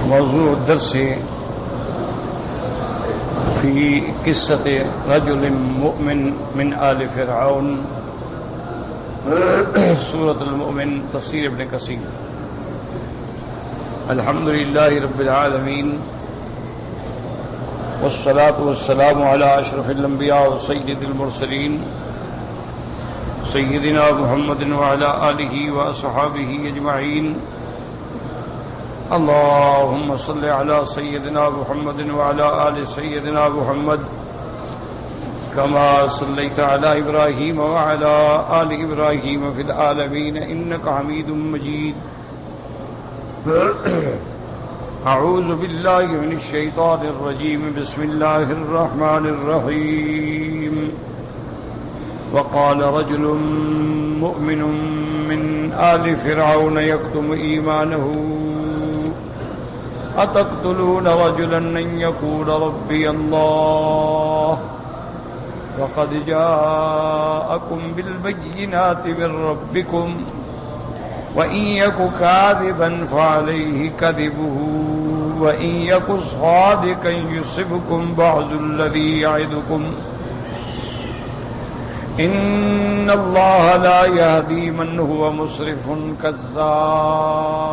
موضوع الدرس في قصة رجل مؤمن من آل فرعون، سورة المؤمن، تفسير ابن كثير. الحمد لله رب العالمين، والصلاة والسلام على أشرف الأنبياء وسيد المرسلين سيدنا محمد وعلى آله وأصحابه أجمعين. اللهم صل على سيدنا محمد وعلى آل سيدنا محمد كما صليت على إبراهيم وعلى آل إبراهيم في العالمين إنك حميد مجيد. أعوذ بالله من الشيطان الرجيم. بسم الله الرحمن الرحيم. وقال رجل مؤمن من آل فرعون يكتم إيمانه أتقتلون رجلا أن يقول ربي الله وقد جاءكم بالبينات من ربكم وإن يك كاذبا فعليه كذبه وإن يك صادقا يصبكم بعض الذي يعدكم إن الله لا يهدي من هو مسرف كذاب.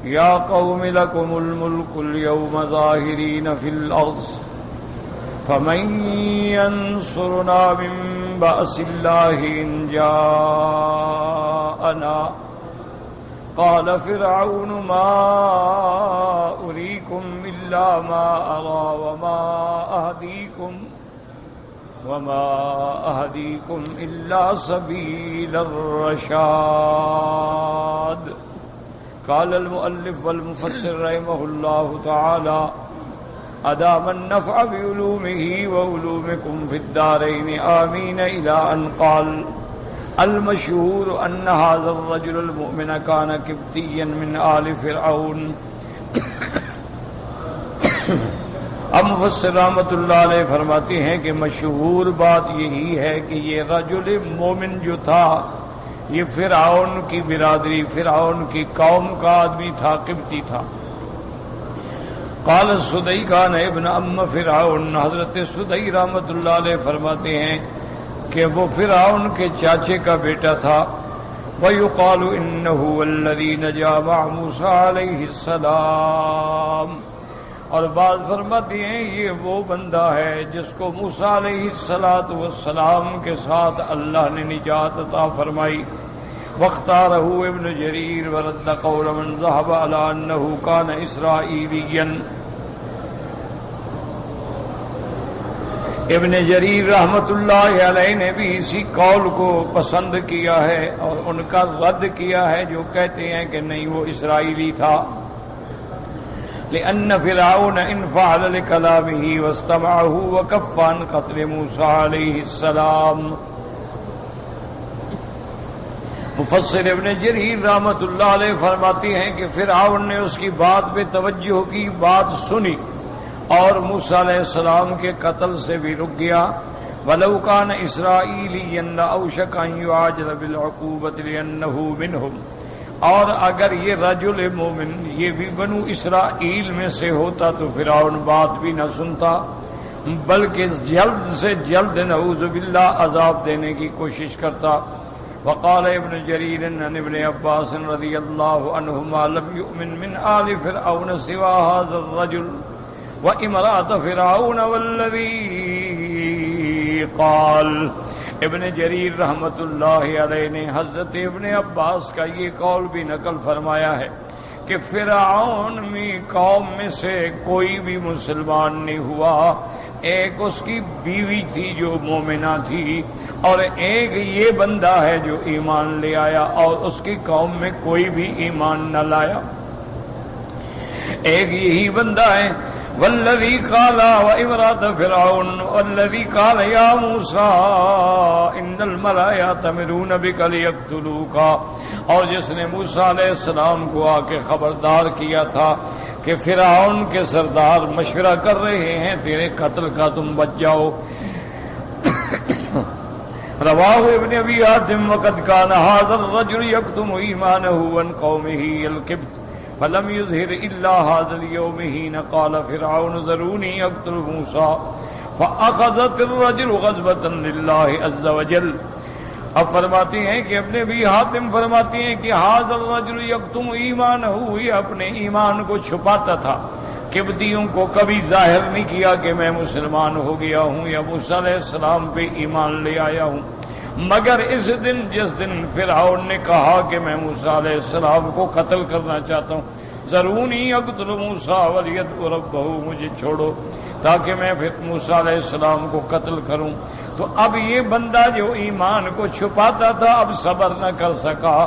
يا قوم لكم الملك اليوم ظاهرين في الأرض فمن ينصرنا من بأس الله إن جاءنا. قال فرعون ما أريكم إلا ما أرى وما أهديكم إلا سبيل الرشاد. قال المؤلف والمفسر رحمه الله تعالى أدام النفع بعلومه وعلومكم في الدارين آمين، إلى أن قال المشهور أن هذا الرجل المؤمن كان قبطيا من آل فرعون. اب مفسر رحمۃ اللہ علیہ فرماتے ہیں کہ مشہور بات یہی ہے کہ یہ رجل مومن جو تھا یہ فرعون کی برادری، فرعون کی قوم کا آدمی تھا، قبطی تھا. قال سدی کان ابن ام فرعون، حضرت سدی رحمۃ اللہ علیہ فرماتے ہیں کہ وہ فرعون کے چاچے کا بیٹا تھا. وَيُقَالُ إِنَّهُ وَالَّذِي نَجَا مَعَ مُوسَىٰ عَلَيْهِ السَّلَامُ، اور بعض فرماتے ہیں یہ وہ بندہ ہے جس کو موسیٰ علیہ السلام کے ساتھ اللہ نے نجات عطا فرمائی. واختارہ ابن جریر ورد قول من ذهب على انه كان اسرائیلیا. ابن جریر رحمت اللہ علیہ نے بھی اسی قول کو پسند کیا ہے اور ان کا رد کیا ہے جو کہتے ہیں کہ نہیں وہ اسرائیلی تھا. لأن فرعون انفعل لكلامه واستمعه وكف عن قتل موسى عليه السلام. مفسر ابن جریر رحمۃ اللہ علیہ فرماتے ہیں کہ فرعون نے اس کی بات پہ توجہ کی، بات سنی اور موسیٰ علیہ السلام کے قتل سے بھی رک گیا. وَلَوْ كَانَ إِسْرَائِيلِيًّا لَأَوْشَكَ أَن يُعَاجَلَ بِالْعُقُوبَةِ لِأَنَّهُ مِنْهُمْ. اور اگر یہ رجل مومن یہ بھی بنو اسرائیل میں سے ہوتا تو فرعون بات بھی نہ سنتا، بلکہ جلد سے جلد نعوذ باللہ عذاب دینے کی کوشش کرتا. وقال ابن جریر عن ابن عباس رضی اللہ عنہما لم یؤمن من آل فرعون سوا هذا الرجل وامرأة فرعون والذی قال. ابن جریر رحمت اللہ علیہ نے حضرت ابن عباس کا یہ قول بھی نقل فرمایا ہے کہ فرعون میں قوم میں سے کوئی بھی مسلمان نہیں ہوا. ایک اس کی بیوی تھی جو مومنہ تھی اور ایک یہ بندہ ہے جو ایمان لے آیا اور اس کی قوم میں کوئی بھی ایمان نہ لایا. ایک یہی بندہ ہے. والذی قال وامرأة فرعون والذی قال یا موسیٰ ان الملأ یأتمرون بک لیقتلوک، اور جس نے موسیٰ علیہ السلام کو آ کے خبردار کیا تھا کہ فرعون کے سردار مشورہ کر رہے ہیں تیرے قتل کا، تم بچ جاؤ. رواہ ابن ابی حاتم وقد كان هذا الرجل يكتم ایمانه عن قومه الكبت فلم يظهر الا هذا اليوم حين قال فرعون ذروني اقتل موسى فاخذت الرجل غضبة لله عز وجل. اب فرماتے ہیں کہ ابن ابی حاتم فرماتے ہیں کہ هذا الرجل يكتم ایمانه، یہ اپنے ایمان کو چھپاتا تھا، قبطیوں کو کبھی ظاہر نہیں کیا کہ میں مسلمان ہو گیا ہوں یا موسیٰ علیہ السلام پہ ایمان لے آیا ہوں، مگر اس دن جس دن فرعون نے کہا کہ میں موسیٰ علیہ السلام کو قتل کرنا چاہتا ہوں، ذرونی اقتل موسیٰ ولیدع ربہ، مجھے چھوڑو تاکہ میں پھر موسیٰ علیہ السلام کو قتل کروں. تو اب یہ بندہ جو ایمان کو چھپاتا تھا اب صبر نہ کر سکا،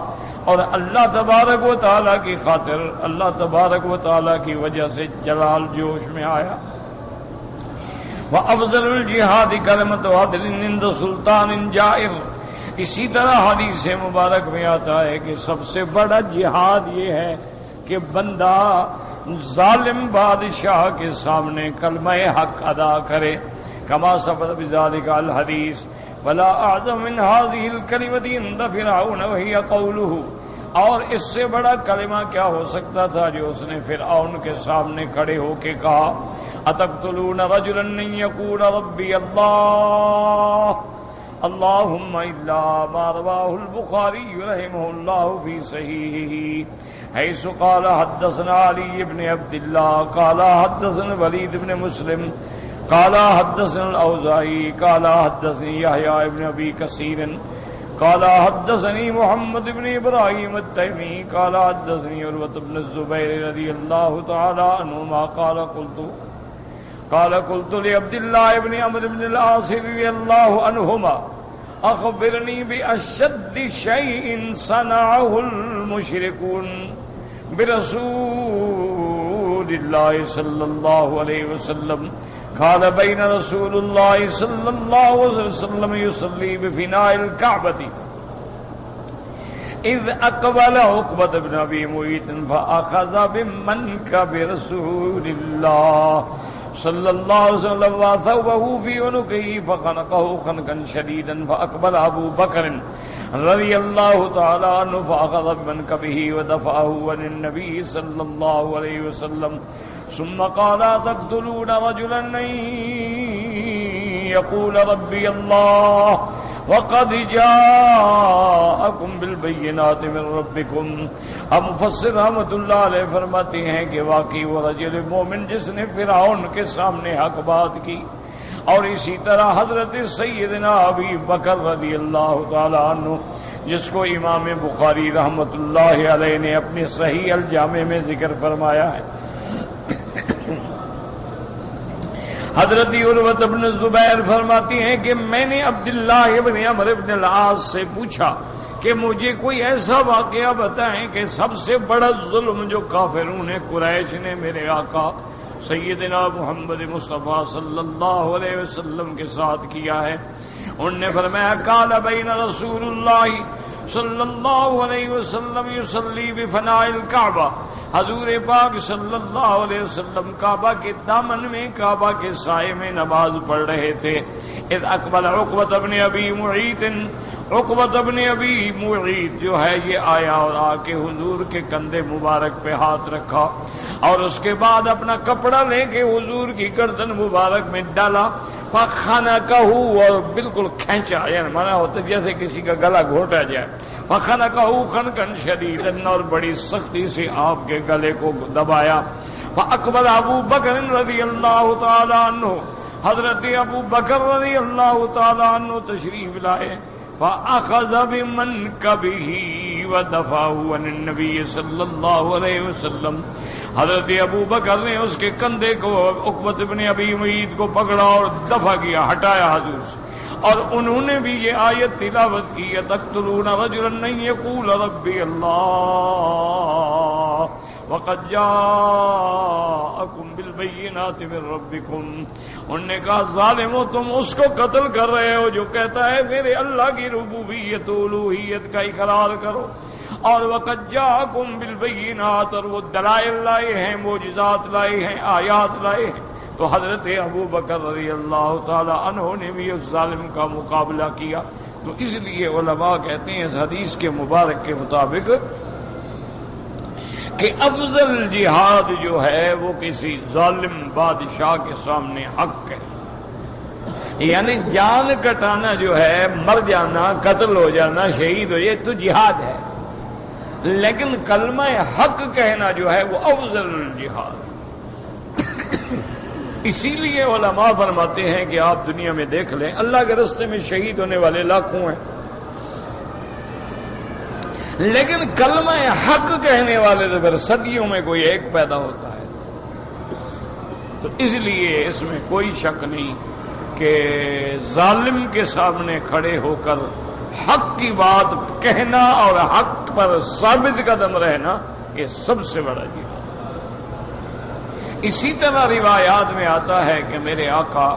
اور اللہ تبارک و تعالیٰ کی خاطر، اللہ تبارک و تعالیٰ کی وجہ سے جلال جوش میں آیا. وَأَفْضَلُ الْجِهَادِ كَلِمَةُ عَدْلٍ عِنْدَ سُلْطَانٍ جَائِرٍ. اسی طرح حدیث مبارک میں آتا ہے کہ سب سے بڑا جہاد یہ ہے کہ بندہ ظالم بادشاہ کے سامنے کلمہ حق ادا کرے. كما ثبت بذلك الحديث ولا اعظم من هذه الكلمه عند فرعون وهي قوله. اور اس سے بڑا کلمہ کیا ہو سکتا تھا جو اس نے فرعون کے سامنے کھڑے ہو کے کہا، اتقتلون رجلا ان يقول ربي الله اللهم الا ما رواه البخاري رحمه الله في صحيحه حيث قال حدثنا علي بن عبد الله قال حدثنا وليد بن مسلم قال حدثنا الأوزاعي قال حدثني يحيى بن أبي كثير قال حدثني محمد بن إبراهيم التيمي قال حدثني عروة بن الزبير رضي الله تعالى عنهما قال قلت لعبد الله بن عمرو بن العاص رضي الله عنهما أخبرني بأشد شيء صنعه المشركون برسول الله صلى الله عليه وسلم. قال بين رسول الله صلى الله عليه وسلم يصلي بفناء الكعبة إذ أقبل عقبة بن أبي معيط فأخذ بمنكب رسول الله صلى الله عليه وسلم وثوبه في عنقه فخنقه خنقا شديدا فأقبل أبو بكر رضي الله تعالى عنه فأخذ بمنكبه ودفعه عن النبي صلى الله عليه وسلم ثم قال تقتلون رجلا ان يقول ربي الله وقد جاءكم بالبينات من ربكم. اب مفسر رحمۃ اللہ علیہ فرماتے ہیں کہ واقعی وہ رجل مومن جس نے فرعون کے سامنے حق بات کی، اور اسی طرح حضرت سیدنا ابی بکر رضی اللہ تعالی عنہ جس کو امام بخاری رحمۃ اللہ علیہ نے اپنی صحیح الجامع میں ذکر فرمایا ہے. حضرت عروۃ بن زبیر فرماتی ہیں کہ میں نے عبداللہ ابن عمرو بن العاص سے پوچھا کہ مجھے کوئی ایسا واقعہ بتائیں کہ سب سے بڑا ظلم جو کافرون قریش نے میرے آقا سیدنا محمد مصطفیٰ صلی اللہ علیہ وسلم کے ساتھ کیا ہے. انہوں نے فرمایا قال بین رسول اللہ صلی اللہ علیہ وسلم یصلی بفناء الکعبہ، حضور پاک صلی اللہ علیہ وسلم کعبہ کے دامن میں کعبہ کے سائے میں نماز پڑھ رہے تھے. اذ اقبل عقبۃ بن ابی معیط، عقبۃ بن ابی معیط جو ہے یہ آیا اور آ کے حضور کے کندھے مبارک پہ ہاتھ رکھا اور اس کے بعد اپنا کپڑا لے کے حضور کی گردن مبارک میں ڈالا. فخنقہ، اور بالکل کھینچا، یعنی مانا ہوتا جیسے کسی کا گلا گھونٹا جائے. فخنقہ خنقا شدیدا، اور بڑی سختی سے آپ کے گلے کو دبایا. فاقبل ابو بکر رضی اللہ تعالی عنہ، حضرت ابو بکر رضی اللہ تعالی عنہ تشریف لائے. فاخذ بمنکبہ ودفعہ عن النبی صلی اللہ علیہ وسلم، حضرت ابو بکر نے اس کے کندھے کو عقبۃ بن ابی معیط کو پکڑا اور دفع کیا، ہٹایا حضور سے. اور انہوں نے بھی یہ آیت تلاوت کی تقتلون رجلا ان یقول ربی اللہ وقد جاءکم بالبینات من ربکم. انہوں نے کہا ظالمو تم اس کو قتل کر رہے ہو جو کہتا ہے میرے اللہ کی ربوبیت الوہیت کا اقرار کرو، اور وقد جاءکم بالبینات، اور وہ دلائل لائے ہیں، معجزات لائے ہیں، آیات لائے ہیں. تو حضرت ابو بکر رضی اللہ تعالی عنہ نے بھی اس ظالم کا مقابلہ کیا. تو اس لیے علماء کہتے ہیں اس حدیث کے مبارک کے مطابق کہ افضل جہاد جو ہے وہ کسی ظالم بادشاہ کے سامنے حق ہے، یعنی جان کٹانا جو ہے، مر جانا، قتل ہو جانا، شہید ہو جائے تو جہاد ہے، لیکن کلمہ حق کہنا جو ہے وہ افضل جہاد۔ اسی لیے علماء فرماتے ہیں کہ آپ دنیا میں دیکھ لیں، اللہ کے راستے میں شہید ہونے والے لاکھوں ہیں، لیکن کلمہ حق کہنے والے تو پھر صدیوں میں کوئی ایک پیدا ہوتا ہے۔ تو اس لیے اس میں کوئی شک نہیں کہ ظالم کے سامنے کھڑے ہو کر حق کی بات کہنا اور حق پر ثابت قدم رہنا یہ سب سے بڑا جہاد۔ اسی طرح روایات میں آتا ہے کہ میرے آقا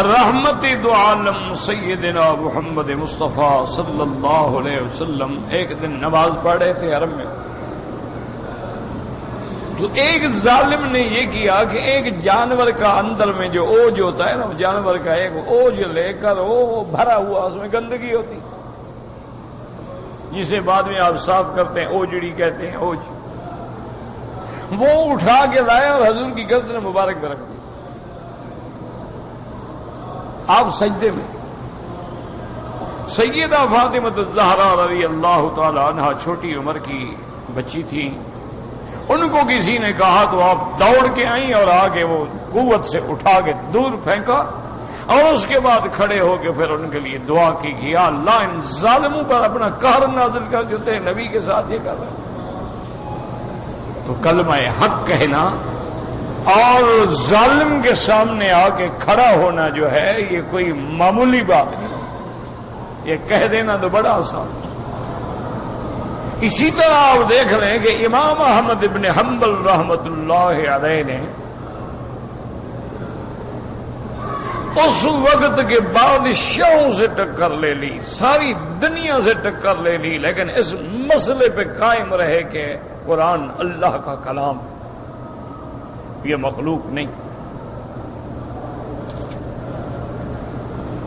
رحمت دو عالم سیدنا محمد مصطفیٰ صلی اللہ علیہ وسلم ایک دن نماز پڑھ رہے تھے حرم میں، تو ایک ظالم نے یہ کیا کہ ایک جانور کا اندر میں جو اوج ہوتا ہے نا، جانور کا ایک اوج لے کر وہ بھرا ہوا، اس میں گندگی ہوتی جسے بعد میں آپ صاف کرتے ہیں اوجڑی کہتے ہیں، اوج، وہ اٹھا کے لایا اور حضور کی گردن مبارک میں رکھ دی۔ آپ سجدے میں، سیدہ فاطمہ الزہرا رضی اللہ تعالی عنہا چھوٹی عمر کی بچی تھی، ان کو کسی نے کہا تو آپ دوڑ کے آئیں اور آگے وہ قوت سے اٹھا کے دور پھینکا، اور اس کے بعد کھڑے ہو کے پھر ان کے لیے دعا کی کہ یا اللہ ان ظالموں پر اپنا قہر نازل کر، جو تیرے نبی کے ساتھ یہ کر رہے ہیں۔ تو کلمہ حق کہنا اور ظالم کے سامنے آ کے کھڑا ہونا جو ہے یہ کوئی معمولی بات نہیں، یہ کہہ دینا تو بڑا آسان۔ اسی طرح آپ دیکھ لیں کہ امام احمد ابن حنبل رحمت اللہ علیہ نے اس وقت کے بادشاہوں سے ٹکر لے لی، ساری دنیا سے ٹکر لے لی، لیکن اس مسئلے پہ قائم رہے کہ قرآن اللہ کا کلام، یہ مخلوق نہیں۔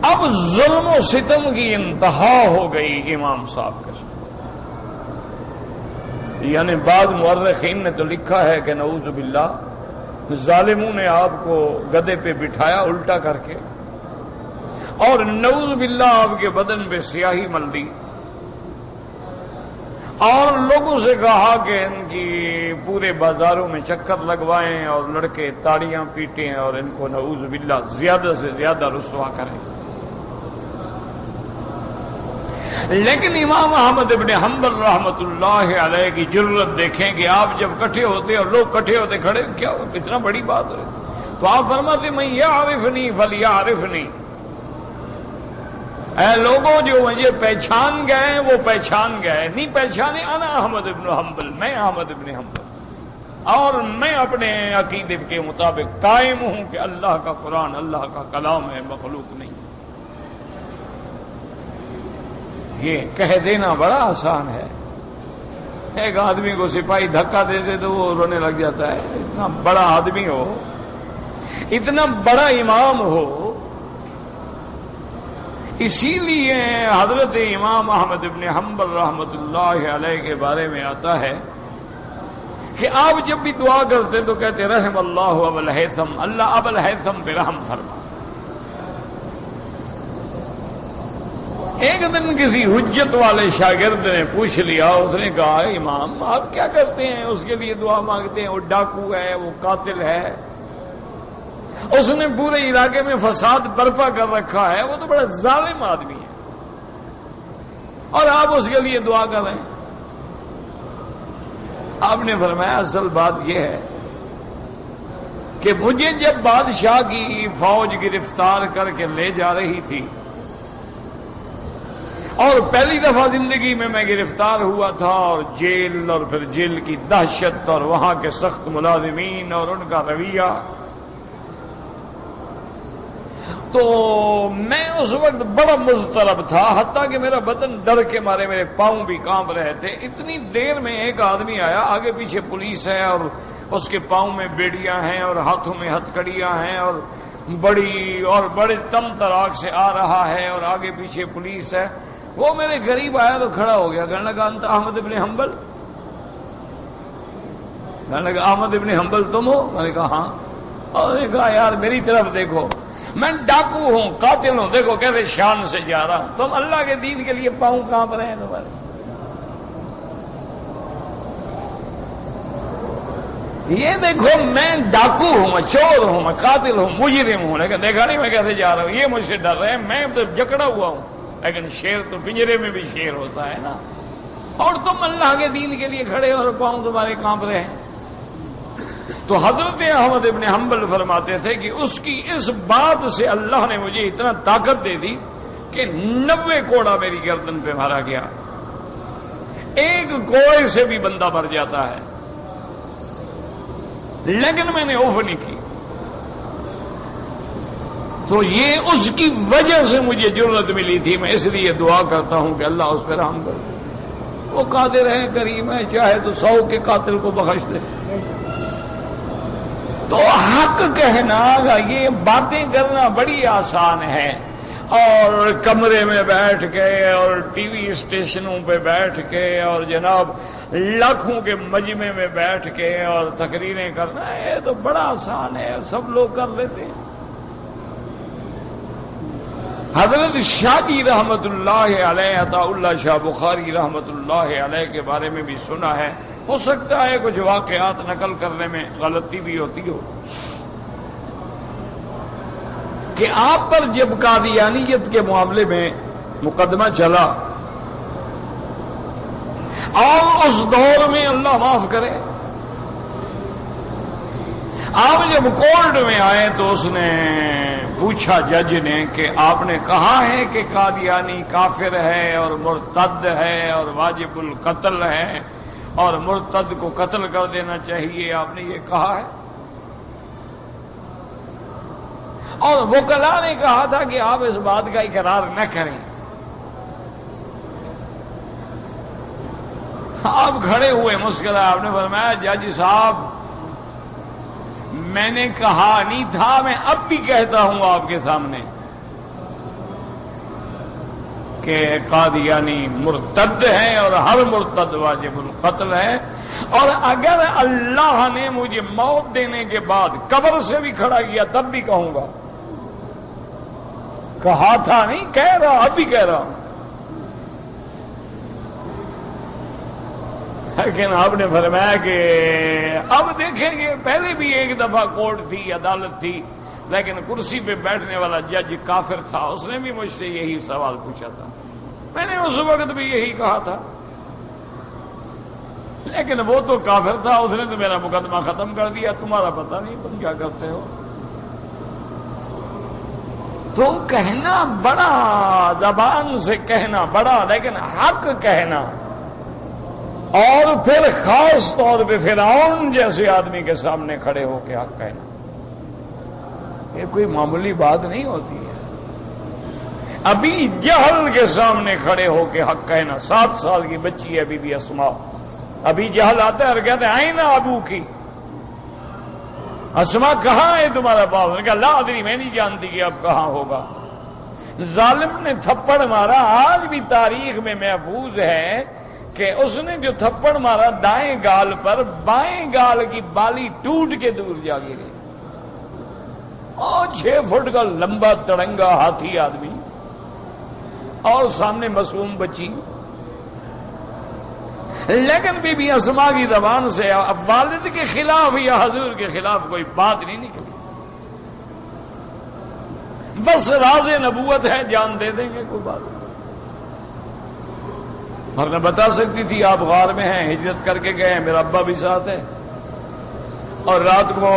اب ظلم و ستم کی انتہا ہو گئی امام صاحب کے ساتھ، یعنی بعض مورخین نے تو لکھا ہے کہ نعوذ باللہ ظالموں نے آپ کو گدے پہ بٹھایا الٹا کر کے، اور نعوذ باللہ آپ کے بدن پہ سیاہی مل دی، اور لوگوں سے کہا کہ ان کی پورے بازاروں میں چکر لگوائیں اور لڑکے تاڑیاں پیٹیں اور ان کو نعوذ باللہ زیادہ سے زیادہ رسوا کریں۔ لیکن امام احمد ابن حنبل رحمت اللہ علیہ کی جرت دیکھیں کہ آپ جب کٹھے ہوتے اور لوگ کٹھے ہوتے کھڑے، کیا اتنا بڑی بات ہے، تو آپ فرماتے میں یعرفنی فلیعرفنی، اے لوگوں جو مجھے پہچان گئے وہ پہچان گئے، نہیں پہچانے انا احمد ابن حنبل، میں احمد ابن حنبل، اور میں اپنے عقیدے کے مطابق قائم ہوں کہ اللہ کا قرآن اللہ کا کلام ہے، مخلوق نہیں۔ یہ کہہ دینا بڑا آسان ہے، ایک آدمی کو سپاہی دھکا دیتے تو وہ رونے لگ جاتا ہے، اتنا بڑا آدمی ہو، اتنا بڑا امام ہو۔ اسی لیے حضرت امام احمد ابن حنبل رحمت اللہ علیہ کے بارے میں آتا ہے کہ آپ جب بھی دعا کرتے تو کہتے رحم اللہ ابا الہیثم، اللہ ابا الہیثم پہ رحم فرما۔ ایک دن کسی حجت والے شاگرد نے پوچھ لیا، اس نے کہا امام آپ کیا کرتے ہیں، اس کے لیے دعا مانگتے ہیں، وہ ڈاکو ہے، وہ قاتل ہے، اس نے پورے علاقے میں فساد برپا کر رکھا ہے، وہ تو بڑا ظالم آدمی ہے، اور آپ اس کے لیے دعا کر رہے ہیں۔ آپ نے فرمایا اصل بات یہ ہے کہ مجھے جب بادشاہ کی فوج گرفتار کر کے لے جا رہی تھی، اور پہلی دفعہ زندگی میں گرفتار ہوا تھا، اور جیل اور پھر جیل کی دہشت اور وہاں کے سخت ملازمین اور ان کا رویہ، تو میں اس وقت بڑا مضطرب تھا، حتیٰ کہ میرا بدن ڈر کے مارے میرے پاؤں بھی کانپ رہے تھے۔ اتنی دیر میں ایک آدمی آیا، آگے پیچھے پولیس ہے اور اس کے پاؤں میں بیڑیاں ہیں اور ہاتھوں میں ہتھ کڑیاں ہیں، اور بڑی اور بڑے تم تراک سے آ رہا ہے اور آگے پیچھے پولیس ہے. وہ میرے قریب آیا تو کھڑا ہو گیا, کہنے لگا انت احمد ابن حنبل؟ کہنے لگا احمد ابن حنبل تم ہو؟ میں نے کہا ہاں. اور نے کہا یار میری طرف دیکھو, میں ڈاکو ہوں, قاتل ہوں, دیکھو کیسے شان سے جا رہا ہوں, تم اللہ کے دین کے لیے پاؤں کہاں پر ہیں تمہارے؟ یہ دیکھو میں ڈاکو ہوں, میں چور ہوں, میں قاتل ہوں, مجرم ہوں, لیکن دیکھا نہیں میں کیسے جا رہا ہوں. یہ مجھ سے ڈر رہے ہیں, میں تو جکڑا ہوا ہوں, لیکن شیر تو پنجرے میں بھی شیر ہوتا ہے نا. اور تم اللہ کے دین کے لیے کھڑے اور پاؤں تمہارے کانپ رہے ہیں. تو حضرت احمد ابن حنبل فرماتے تھے کہ اس کی اس بات سے اللہ نے مجھے اتنا طاقت دے دی کہ 90 کوڑا میری گردن پہ مارا گیا. ایک کوڑے سے بھی بندہ مر جاتا ہے, لیکن میں نے اوف نہیں کی. تو یہ اس کی وجہ سے مجھے جرأت ملی تھی. میں اس لیے دعا کرتا ہوں کہ اللہ اس پہ رحم کرے. وہ قادر ہے, کریم ہے, چاہے تو 100 کے قاتل کو بخش دے. تو حق کہنا, یہ باتیں کرنا بڑی آسان ہے, اور کمرے میں بیٹھ کے اور ٹی وی اسٹیشنوں پہ بیٹھ کے اور جناب لاکھوں کے مجمع میں بیٹھ کے اور تقریریں کرنا, یہ تو بڑا آسان ہے, سب لوگ کر لیتے ہیں. حضرت شاہ جی رحمت اللہ علیہ, عطا اللہ شاہ بخاری رحمت اللہ علیہ کے بارے میں بھی سنا ہے. ہو سکتا ہے کچھ واقعات نقل کرنے میں غلطی بھی ہوتی ہو, کہ آپ پر جب قادیانیت کے معاملے میں مقدمہ چلا, اور اس دور میں اللہ معاف کرے آپ جب کورٹ میں آئے تو اس نے پوچھا جج نے کہ آپ نے کہا ہے کہ قادیانی کافر ہے اور مرتد ہے اور واجب القتل ہے اور مرتد کو قتل کر دینا چاہیے, آپ نے یہ کہا ہے؟ اور وکلاء نے کہا تھا کہ آپ اس بات کا اقرار نہ کریں. آپ کھڑے ہوئے مسکرائے, آپ نے فرمایا جج صاحب میں نے کہا نہیں تھا, میں اب بھی کہتا ہوں آپ کے سامنے کہ قادیانی مرتد ہے اور ہر مرتد واجب القتل ہے, اور اگر اللہ نے مجھے موت دینے کے بعد قبر سے بھی کھڑا کیا تب بھی کہوں گا. کہا تھا نہیں, کہہ رہا, اب بھی کہہ رہا ہوں. لیکن آپ نے فرمایا کہ اب دیکھیں گے, پہلے بھی ایک دفعہ کورٹ تھی, عدالت تھی, لیکن کرسی پہ بیٹھنے والا جج کافر تھا, اس نے بھی مجھ سے یہی سوال پوچھا تھا, میں نے اس وقت بھی یہی کہا تھا, لیکن وہ تو کافر تھا, اس نے تو میرا مقدمہ ختم کر دیا, تمہارا پتہ نہیں تم کیا کرتے ہو. تو کہنا بڑا, زبان سے کہنا بڑا, لیکن حق کہنا, اور پھر خاص طور پہ فرعون جیسے آدمی کے سامنے کھڑے ہو کے حق کہنا, یہ کوئی معمولی بات نہیں ہوتی ہے. ابھی جہل کے سامنے کھڑے ہو کے حق کہنا, 7 سال کی بچی ہے ابھی بھی اسماء, ابھی جہل آتا ہے اور کہتے ہیں آئینہ ابو کی, اسماء کہاں ہے تمہارا باپ؟ نے کہا لا ادری, میں نہیں جانتی کہ اب کہاں ہوگا. ظالم نے تھپڑ مارا, آج بھی تاریخ میں محفوظ ہے کہ اس نے جو تھپڑ مارا دائیں گال پر, بائیں گال کی بالی ٹوٹ کے دور جا گری, اور 6 فٹ کا لمبا تڑنگا ہاتھی آدمی, اور سامنے معصوم بچی. لیکن بی بی اسماء کی زبان سے اب والد کے خلاف یا حضور کے خلاف کوئی بات نہیں نکلی, بس راز نبوت ہے, جان دے دیں گے, کوئی بات نہیں. ورنہ بتا سکتی تھی آپ غار میں ہیں, ہجرت کر کے گئے ہیں, میرا ابا بھی ساتھ ہے, اور رات کو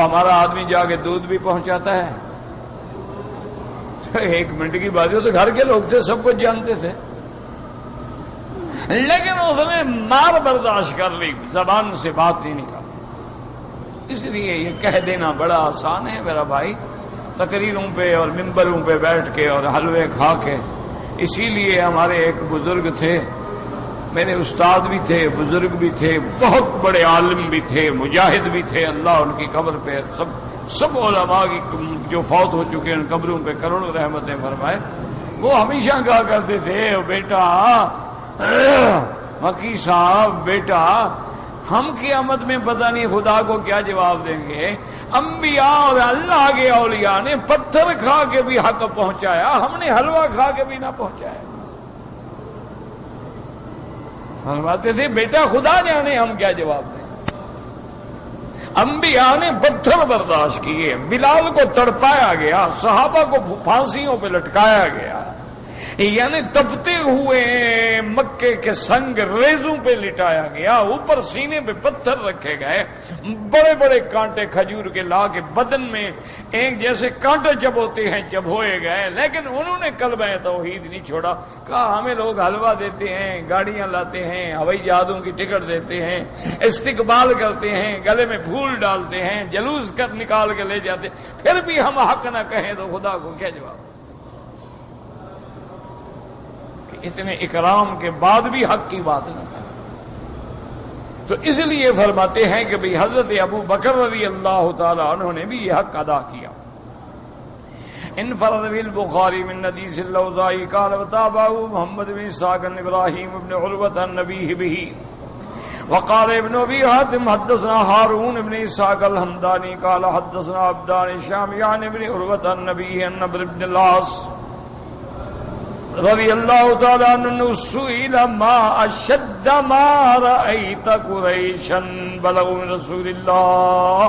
ہمارا آدمی جا کے دودھ بھی پہنچاتا ہے. 1 منٹ کی بات ہے, تو گھر کے لوگ تھے, سب کچھ جانتے تھے, لیکن اس نے مار برداشت کر لی, زبان سے بات نہیں نکالی. اس لیے یہ کہہ دینا بڑا آسان ہے میرا بھائی, تقریروں پہ اور ممبروں پہ بیٹھ کے اور حلوے کھا کے. اسی لیے ہمارے ایک بزرگ تھے, میرے استاد بھی تھے، بزرگ بھی تھے، بہت بڑے عالم بھی تھے، مجاہد بھی تھے، اللہ ان کی قبر پہ سب علماء کی جو فوت ہو چکے ان قبروں پہ کروڑوں رحمتیں فرمائے۔ وہ ہمیشہ کہا کرتے تھے بیٹا مکی صاحب، بیٹا ہم قیامت میں پتہ نہیں خدا کو کیا جواب دیں گے۔ انبیاء اور اللہ کے اولیاء نے پتھر کھا کے بھی حق پہنچایا، ہم نے حلوہ کھا کے بھی نہ پہنچایا۔ فرماتے تھے بیٹا خدا جانے ہم کیا جواب دیں۔ انبیاء نے پتھر برداشت کیے، بلال کو تڑپایا گیا، صحابہ کو پھانسیوں پہ لٹکایا گیا، یعنی تپتے ہوئے مکے کے سنگ ریزوں پہ لٹایا گیا، اوپر سینے پہ پتھر رکھے گئے، بڑے بڑے کانٹے کھجور کے لا کے بدن میں ایک جیسے کانٹے چبوتے ہیں چبوئے گئے، لیکن انہوں نے کلمہ توحید نہیں چھوڑا۔ کہا ہمیں لوگ حلوہ دیتے ہیں، گاڑیاں لاتے ہیں، ہوائی جہازوں کی ٹکٹ دیتے ہیں، استقبال کرتے ہیں، گلے میں پھول ڈالتے ہیں، جلوس کر نکال کے لے جاتے، پھر بھی ہم حق نہ کہیں تو خدا کو کیا جواب؟ اتنے اکرام کے بعد بھی حق کی بات نہ کریں۔ تو اس لیے فرماتے ہیں کہ بھئی حضرت ابو بکر رضی اللہ تعالی عنہ نے بھی یہ حق ادا کیا۔ انفرد بالبخاری من حدیث اللوزائی قال وتابعه محمد بن اسحاق بن ابراہیم بن عروۃ النبی به وقال ابن ابي حاتم حدثنا هارون بن اسحاق الحمدانی قال حدثنا عبدان الشامی عن ابن عروۃ النبی عن عمرو بن العاص رضی اللہ تعالی عنہ سئل ما اشد ما رأیت قریشا بلغوا من رسول اللہ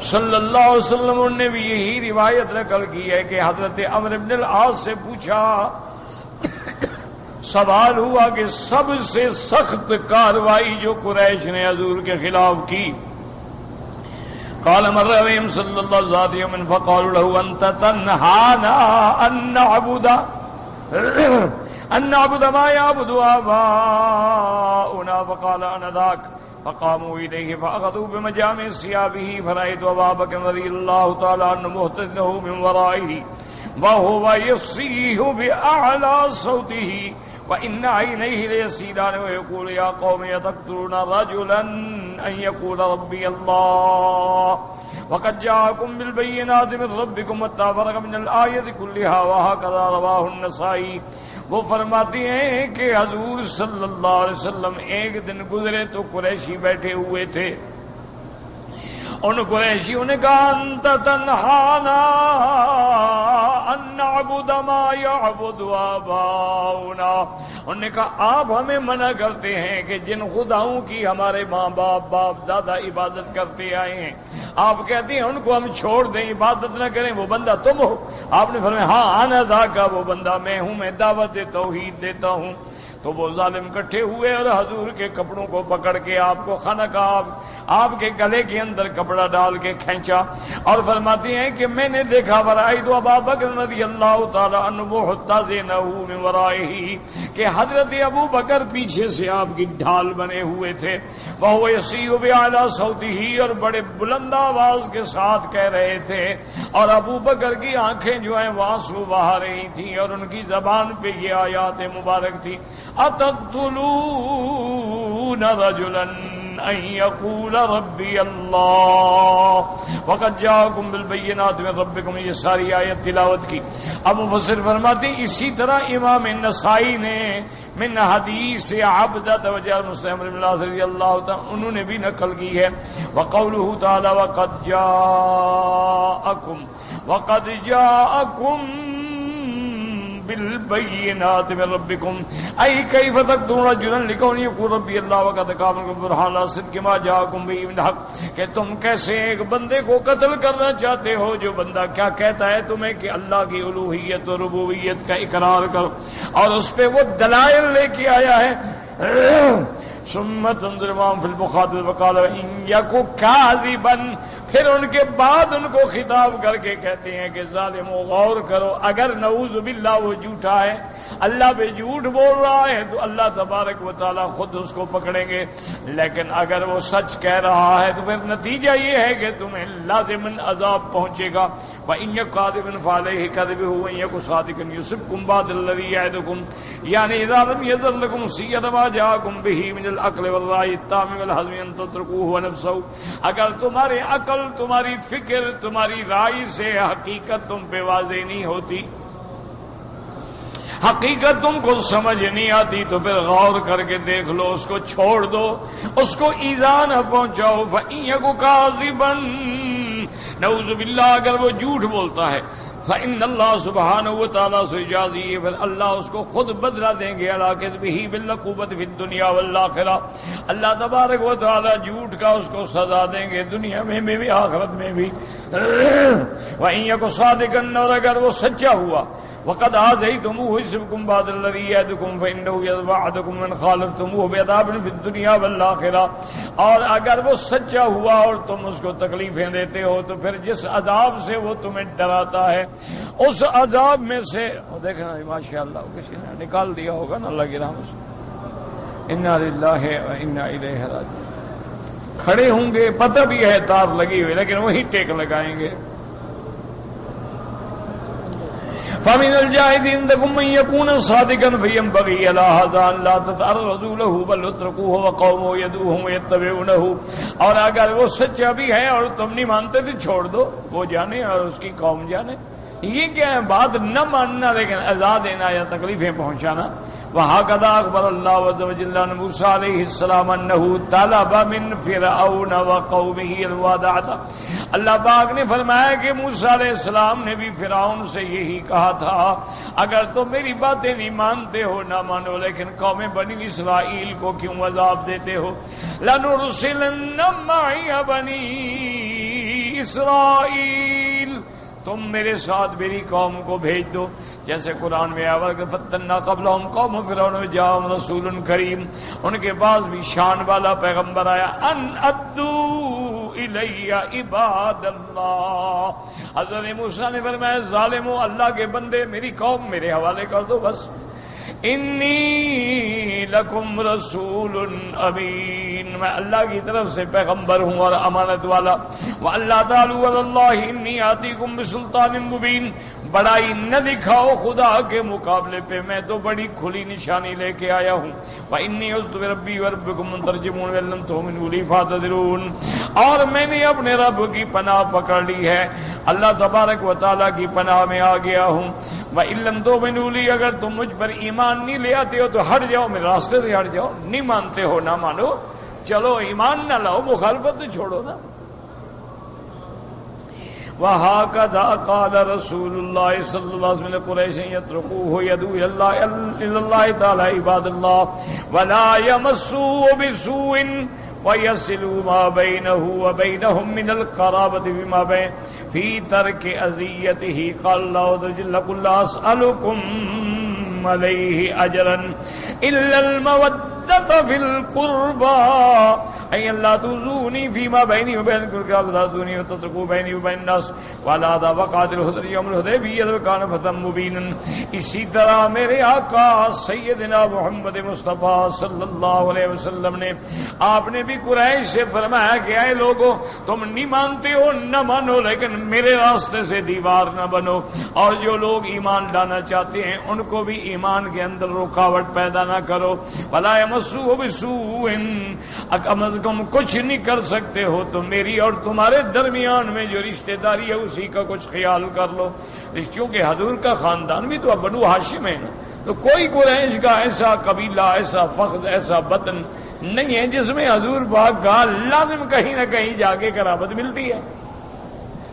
صلی اللہ علیہ وسلم۔ انہوں نے بھی یہی روایت نقل کی ہے کہ حضرت عمرو بن العاص سے پوچھا، سوال ہوا کہ سب سے سخت کارروائی جو قریش نے حضور کے خلاف کی، قال مر بهم صلی اللہ ذات یوم فقالوا له انت تنهانا ان نعبد ما يعبد آباؤنا فقال انا ذاك فقاموا اليه فاخذوا بمجامع ثيابه فرأيت ابا بكر رضي الله تعالى عنه مهتديه من ورائه وهو يصيح باعلى صوته وان عينيه ليسيلان ويقول يا قوم يتقتلون رجلا ان يقول ربي الله وقد جاءكم بالبينات من ربكم والتفرق من الآية كلها وهكذا رواه النسائی۔ وہ فرماتی ہیں کہ حضور صلی اللہ علیہ وسلم ایک دن گزرے تو قریشی بیٹھے ہوئے تھے، ان قریشیوں نے کہا انت تنہانا ان نعبد ما يعبد آباؤنا، انہوں نے کہا آپ ہمیں منع کرتے ہیں کہ جن خداؤں کی ہمارے ماں باپ باپ دادا عبادت کرتے آئے ہیں، آپ کہتے ہیں ان کو ہم چھوڑ دیں، عبادت نہ کریں، وہ بندہ تم ہو؟ آپ نے فرمایا ہاں انا ذاک، وہ بندہ میں ہوں، میں دعوت توحید دیتا ہوں۔ تو وہ ظالم اکٹھے ہوئے اور حضور کے کپڑوں کو پکڑ کے آپ کو خانہ کا آپ کے گلے کے اندر کپڑا ڈال کے کھینچا، اور فرماتی ہیں کہ میں نے دیکھا ورائد ابا بکر رضی اللہ تعالی عنہ محتضنہ من ورائہ، کہ حضرت ابو بکر پیچھے سے آپ کی ڈھال بنے ہوئے تھے، وہ یصیح باعلی صوتہ، اور بڑے بلند آواز کے ساتھ کہہ رہے تھے، اور ابو بکر کی آنکھیں جو ہیں وہ آنسو بہا رہی تھیں، اور ان کی زبان پہ یہ آیات مبارک تھی، اتقتلون رجلا ان یقول ربی اللہ وقد جاءکم بالبینات من ربکم، یہ ساری آیت تلاوت کی۔ اب مفسر فرماتے ہیں اسی طرح امام نسائی نے من حدیث عبدۃ وجہ مسلم بن اللہ رضی اللہ تعالی انہوں نے بھی نقل کی ہے، وقولہ تعالی وقد جاءکم بالبینات من ربکم ای کیف تقتلون رجلا لکون یقول ربی اللہ وقد قامکم برہان صدق ما جاءکم به من حق، کہ تم کیسے ایک بندے کو قتل کرنا چاہتے ہو جو بندہ کیا کہتا ہے تمہیں کہ اللہ کی الوہیت اور ربوبیت کا اقرار کرو، اور اس پہ وہ دلائل لے کے آیا ہے۔ ثم تنظر ما فی المخاطب وقال ان یک کاذبا پھر ان کے بعد ان کو خطاب کر کے کہتے ہیں کہ ظالمو غور کرو، اگر نعوذ باللہ وہ جھوٹا ہے، اللہ پہ جھوٹ بول رہا ہے، تو اللہ تبارک و تعالیٰ خود اس کو پکڑیں گے، لیکن اگر وہ سچ کہہ رہا ہے تو پھر نتیجہ یہ ہے کہ تمہیں لازماً عذاب پہنچے گا۔ وَإِن يَكُ كَاذِبًا فَعَلَيْهِ كَذِبُهُ وَإِن يَكُ صَادِقًا يُصِبْكُم بَعْضُ الَّذِي يَعِدُكُمْ، یعنی اذا لم يظهر لكم سيئة ما جاءكم به من العقل والرأي التام والحزم ان تتركوه ونفسه، اگر تمہاری عقل، تمہاری فکر، تمہاری رائے سے حقیقت تم پہ واضح نہیں ہوتی، حقیقت تم کو سمجھ نہیں آتی، تو پھر غور کر کے دیکھ لو، اس کو چھوڑ دو، اس کو ایذا نہ پہنچاؤ۔ فَإِن يَكُ كَاذِبًا، نعوذ باللہ اگر وہ جھوٹ بولتا ہے، فَإِنَّ اللَّهَ سُبْحَانَهُ وَتَعَالَىٰ سَيُجَازِيهُ، پھر اللہ اس کو خود بدلہ دیں گے عَلَىٰ كَذْبِهِ بِالْعُقُوبَةِ فِي الدُّنْيَا وَالْآخِرَةِ، اللہ تبارک و تعالیٰ جھوٹ کا اس کو سزا دیں گے دنیا میں بھی آخرت میں بھی۔ وَإِن يَكُ صَادِقًا، اور اگر وہ سچا ہوا، وَقَدْ آذَيْتُمُوهُ يُصِبْكُم بَعْضَ الَّذِي يَعِدُكُمْ فَإِنَّهُ يَوْعَدُكُم مَّنْ خَالَفْتُمُوهُ بِعَذَابٍ فِي الدُّنْيَا وَالْآخِرَةِ، اور اگر وہ سچا ہوا اور تم اس کو تکلیفیں دیتے ہو، تو پھر جس عذاب سے وہ تمہیں ڈراتا ہے، اس عذاب میں سے دیکھنا ماشاءاللہ کسی نے نکال دیا ہوگا نا، اللہ کی رحمت سے، انا للہ و انا الیہ راجعون، کھڑے ہوں گے، پتہ بھی ہے تار لگی ہوئی، لیکن وہی ٹیک لگائیں گے۔ فَمِنَ الْجَاهِدِ عِندَكُم مَّن يَكُونَ صَادِقًا فَيَنبَغِي عَلَىٰ هَٰذَا أَن لَّا تَتَعَرَّضُوا لَهُ بَلْ اتْرُكُوهُ وَقَوْمُهُ يَدْعُوهُمْ وَيَتَّبِعُونَهُ، اور اگر وہ سچا بھی ہے اور تم نہیں مانتے تو چھوڑ دو، وہ جانے اور اس کی قوم جانے۔ یہ کیا ہے؟ بات نہ ماننا لیکن اذا دینا یا تکلیفیں پہنچانا۔ وَهَكَذَا أَخْبَرَ اللَّهُ عَزَّ وَجَلَّ عَن مُوسَىٰ عَلَيْهِ السَّلَامَ أَنَّهُ طَلَبَ مِن فِرْعَوْنَ وَقَوْمِهِ الْوَادَعَةَ، اللہ پاک نے فرمایا کہ موسیٰ علیہ السلام نے بھی فرعون سے یہی کہا تھا، اگر تم میری باتیں نہیں مانتے ہو نہ مانو، لیکن قوم بنی اسرائیل کو کیوں عذاب دیتے ہو؟ لَنُرْسِلَنَّ مَعِيَ بَنِي اسرائیل، تم میرے ساتھ میری قوم کو بھیج دو، جیسے قرآن میں آیا کہ فتنا قبلہم قوم فرعون جاءہم رسول کریم، ان کے پاس بھی شان والا پیغمبر آیا، ان ادو الی عباد اللہ، حضرت موسیٰ نے فرمایا ظالمو، اللہ کے بندے، میری قوم میرے حوالے کر دو بس۔ انی لکم رسول امین، میں اللہ کی طرف سے پیغمبر ہوں اور امانت والا۔ وَأَلَّا تَعْلُوا عَلَى اللَّهِ إِنِّي آتِيكُم بِسُلْطَانٍ مُّبِينٍ، بڑائی نہ دکھاؤ خدا کے مقابلے پہ، میں تو بڑی کھلی نشانی لے کے آیا ہوں۔ وَإِنِّي عُذْتُ بِرَبِّي وَرَبِّكُمْ أَن تَرْجِمُونِ وَإِن لَّمْ تُؤْمِنُوا لِي فَاعْتَذِرُونِ، اور میں نے اپنے رب کی پناہ پکڑ لی ہے، اللہ تبارک و تعالیٰ کی پناہ میں آ گیا ہوں۔ وَإِن لَّمْ تُؤْمِنُوا لِي، اگر تم مجھ پر ایمان نہیں لے آتے ہو تو ہٹ جاؤ، میرے راستے سے ہٹ جاؤ، نہیں مانتے ہو نہ مانو، چلو ایمان نہ لاؤ، مخالفت تو چھوڑو نا۔ وَهَكَذَا قَالَ رَسُولُ اللَّهِ صَلَّى اللَّهُ عَلَيْهِ وسلم قُرَيْشٍ يَتْرُكُوهُ يَدْعُو إِلَى اللَّهِ تَعَالَىٰ عِبَادَ اللَّهِ وَلَا يَمَسُّوهُ بِسُوءٍ وَيَصِلُوا مَا بَيْنَهُ وَبَيْنَهُم مِّنَ الْقَرَابَةِ بِمَا بَيْنَ فِي تَرْكِ أَذِيَّتِهِ قَالَ اللَّهُ عَزَّ وَجَلَّ قُل لَّا أَسْأَلُكُمْ عَلَيْهِ أَجْرًا إِلَّا الْمَوَدَّةَ فِي الْقُرْبَىٰ أَن لَّا تُؤْذُونِي فِيمَا بَيْنِي وَبَيْنَكُمْ وَلَا تُؤْذُونِي وَتَتْرُكُوا بَيْنِي وَبَيْنَ النَّاسِ وَلَا وَقَعَتِ الْحُدْيَبِيَّةُ يَوْمَ الْحُدَيْبِيَّةِ وَكَانَ فَتْحًا مُّبِينًا۔ اسی طرح میرے آقا سیدنا محمد مصطفیٰ صلی اللہ علیہ وسلم نے، آپ نے بھی قریش سے فرمایا کہ اے لوگو، تم نہیں مانتے ہو نہ مانو، لیکن میرے راستے سے دیوار نہ بنو، اور جو لوگ ایمان لانا چاہتے ہیں ان کو بھی ایمان کے اندر رکاوٹ پیدا نہ کرو۔ وَلَا يَمَسُّهُ بِسُوءٍ، کم از کم کچھ نہیں کر سکتے ہو تو میری اور تمہارے درمیان میں جو رشتہ داری ہے اسی کا کچھ خیال کر لو، کیونکہ حضور کا خاندان بھی تو اب بنو ہاشم ہے نا، تو کوئی قریش کا ایسا قبیلہ، ایسا فخر، ایسا وطن نہیں ہے جس میں حضور پاک کا لازم کہیں نہ کہیں جا کے قرابت ملتی ہے،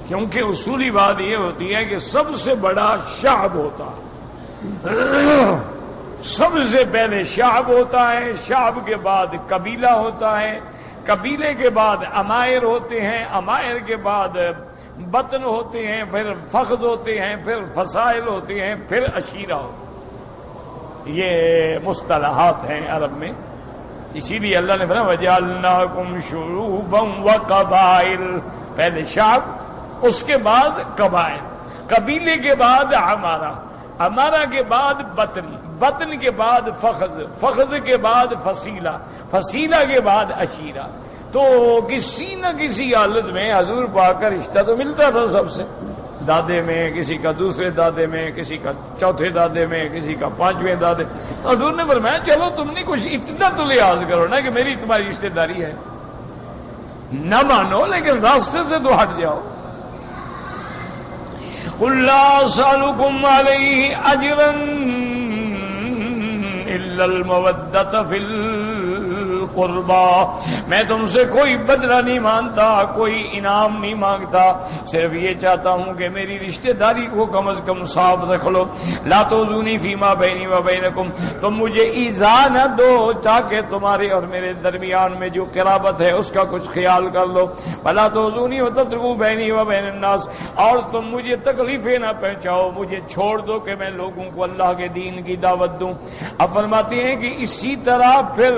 کیونکہ اصولی بات یہ ہوتی ہے کہ سب سے بڑا شعب ہوتا ہے، سب سے پہلے شعب ہوتا ہے، شعب کے بعد قبیلہ ہوتا ہے، قبیلے کے بعد امائر ہوتے ہیں، امائر کے بعد بطن ہوتے ہیں، پھر فخذ ہوتے ہیں، پھر فصائل ہوتے ہیں، پھر عشیرہ ہوتے ہیں۔ یہ مصطلحات ہیں عرب میں، اسی لیے اللہ نے فرمایا وَجَعَلْنَاكُمْ شُعُوبًا وَقَبَائِلَ، پہلے شعب، اس کے بعد قبائل، قبیلے کے بعد عمارہ، عمارہ کے بعد بطن، بطن کے بعد فخذ، فخذ کے بعد فصیلہ، فصیلہ کے بعد عشیرہ۔ تو کسی نہ کسی حالت میں حضور پاک کا رشتہ تو ملتا تھا سب سے، دادے میں، کسی کا دوسرے دادے میں، کسی کا چوتھے دادے میں، کسی کا پانچویں دادے۔ حضور نے فرمایا چلو تم نے کچھ اتنا تو لحاظ کرو نا کہ میری تمہاری رشتہ داری ہے، نہ مانو لیکن راستے سے تو ہٹ جاؤ۔ قُلْ لَا أَسْأَلُكُمْ عَلَيْهِ أَجْرًا إِلَّا الْمَوَدَّةَ فِي الْقُرْبَى، میں تم سے کوئی بدلہ نہیں مانتا، کوئی انعام نہیں مانگتا، صرف یہ چاہتا ہوں کہ میری رشتہ داری کو کم از کم صاف رکھ لو۔ لا تؤذونی فیما بینی و بینکم، تم مجھے ایذا نہ دو تاکہ تمہارے اور میرے درمیان میں جو قرابت ہے اس کا کچھ خیال کر لو۔ ولا تؤذونی وتترکوا بینی و بین الناس، اور تم مجھے تکلیفیں نہ پہنچاؤ، مجھے چھوڑ دو کہ میں لوگوں کو اللہ کے دین کی دعوت دوں۔ اب فرماتے ہیں کہ اسی طرح پھر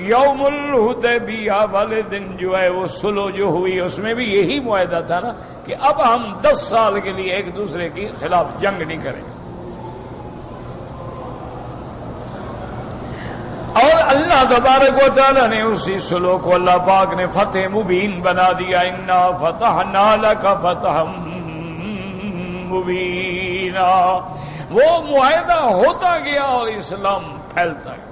یوم الحدیبیہ والے دن جو ہے وہ صلح جو ہوئی اس میں بھی یہی معاہدہ تھا نا کہ اب ہم 10 سال کے لیے ایک دوسرے کے خلاف جنگ نہیں کریں، اور اللہ تبارک و تعالی نے اسی صلح کو اللہ پاک نے فتح مبین بنا دیا۔ انا فتحنا لک فتحا مبینا، وہ معاہدہ ہوتا گیا اور اسلام پھیلتا گیا۔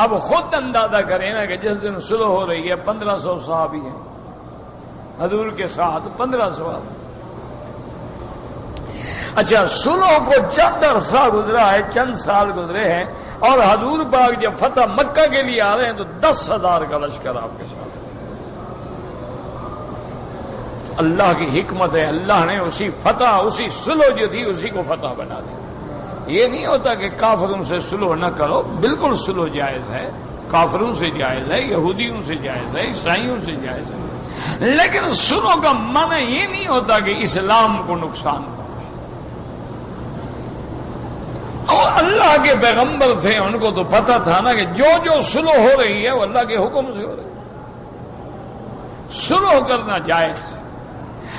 اب خود اندازہ کریں نا کہ جس دن صلح ہو رہی ہے 1500 صحابی ہیں حضور کے ساتھ، 1500۔ اچھا صلح کو چند عرصہ گزرا ہے، چند سال گزرے ہیں، اور حضور پاک جب فتح مکہ کے لیے آ رہے ہیں تو 10,000 کا لشکر آپ کے ساتھ۔ اللہ کی حکمت ہے، اللہ نے اسی فتح، اسی صلح جو تھی اسی کو فتح بنا دیا۔ یہ نہیں ہوتا کہ کافروں سے صلح نہ کرو، بالکل صلح جائز ہے، کافروں سے جائز ہے، یہودیوں سے جائز ہے، عیسائیوں سے جائز ہے، لیکن صلح کا معنی یہ نہیں ہوتا کہ اسلام کو نقصان پہنچے۔ اور اللہ کے پیغمبر تھے، ان کو تو پتہ تھا نا کہ جو صلح ہو رہی ہے وہ اللہ کے حکم سے ہو رہی ہے، صلح کرنا جائز۔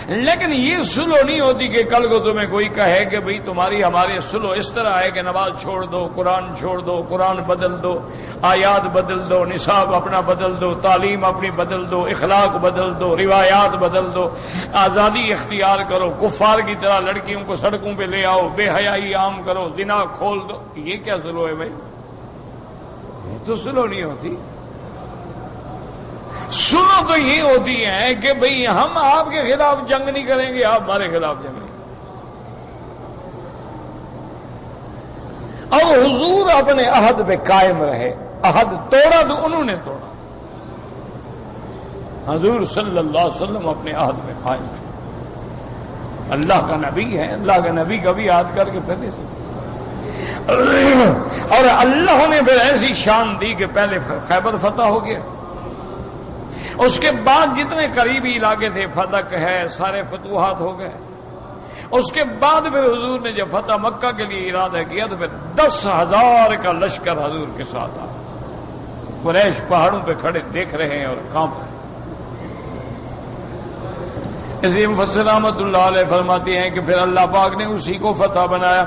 لیکن یہ صلح نہیں ہوتی کہ کل کو تمہیں کوئی کہے کہ بھئی تمہاری ہمارے صلح اس طرح ہے کہ نماز چھوڑ دو، قرآن چھوڑ دو، قرآن بدل دو، آیات بدل دو، نصاب اپنا بدل دو، تعلیم اپنی بدل دو، اخلاق بدل دو، روایات بدل دو، آزادی اختیار کرو، کفار کی طرح لڑکیوں کو سڑکوں پہ لے آؤ، بے حیائی عام کرو، زنا کھول دو۔ یہ کیا صلح ہے بھائی؟ یہ تو صلح نہیں ہوتی۔ صلح تو یہ ہوتی ہے کہ بھئی ہم آپ کے خلاف جنگ نہیں کریں گے، آپ ہمارے خلاف جنگ نہیں کریں گے۔ اور حضور اپنے عہد پہ قائم رہے، عہد توڑا تو انہوں نے توڑا، حضور صلی اللہ علیہ وسلم اپنے عہد پہ قائم رہے۔ اللہ کا نبی ہے، اللہ کا نبی کبھی عہد کر کے پھر نہیں سکتا۔ اور اللہ نے پھر ایسی شان دی کہ پہلے خیبر فتح ہو گیا، اس کے بعد جتنے قریبی علاقے تھے فتح ہے، سارے فتوحات ہو گئے۔ اس کے بعد پھر حضور نے جب فتح مکہ کے لیے ارادہ کیا تو پھر 10,000 کا لشکر حضور کے ساتھ آیا۔ قریش پہاڑوں پہ کھڑے دیکھ رہے ہیں اور کانپ رہے ہیں۔ اس لیے مفسر رحمۃ اللہ علیہ فرماتے ہیں کہ پھر اللہ پاک نے اسی کو فتح بنایا۔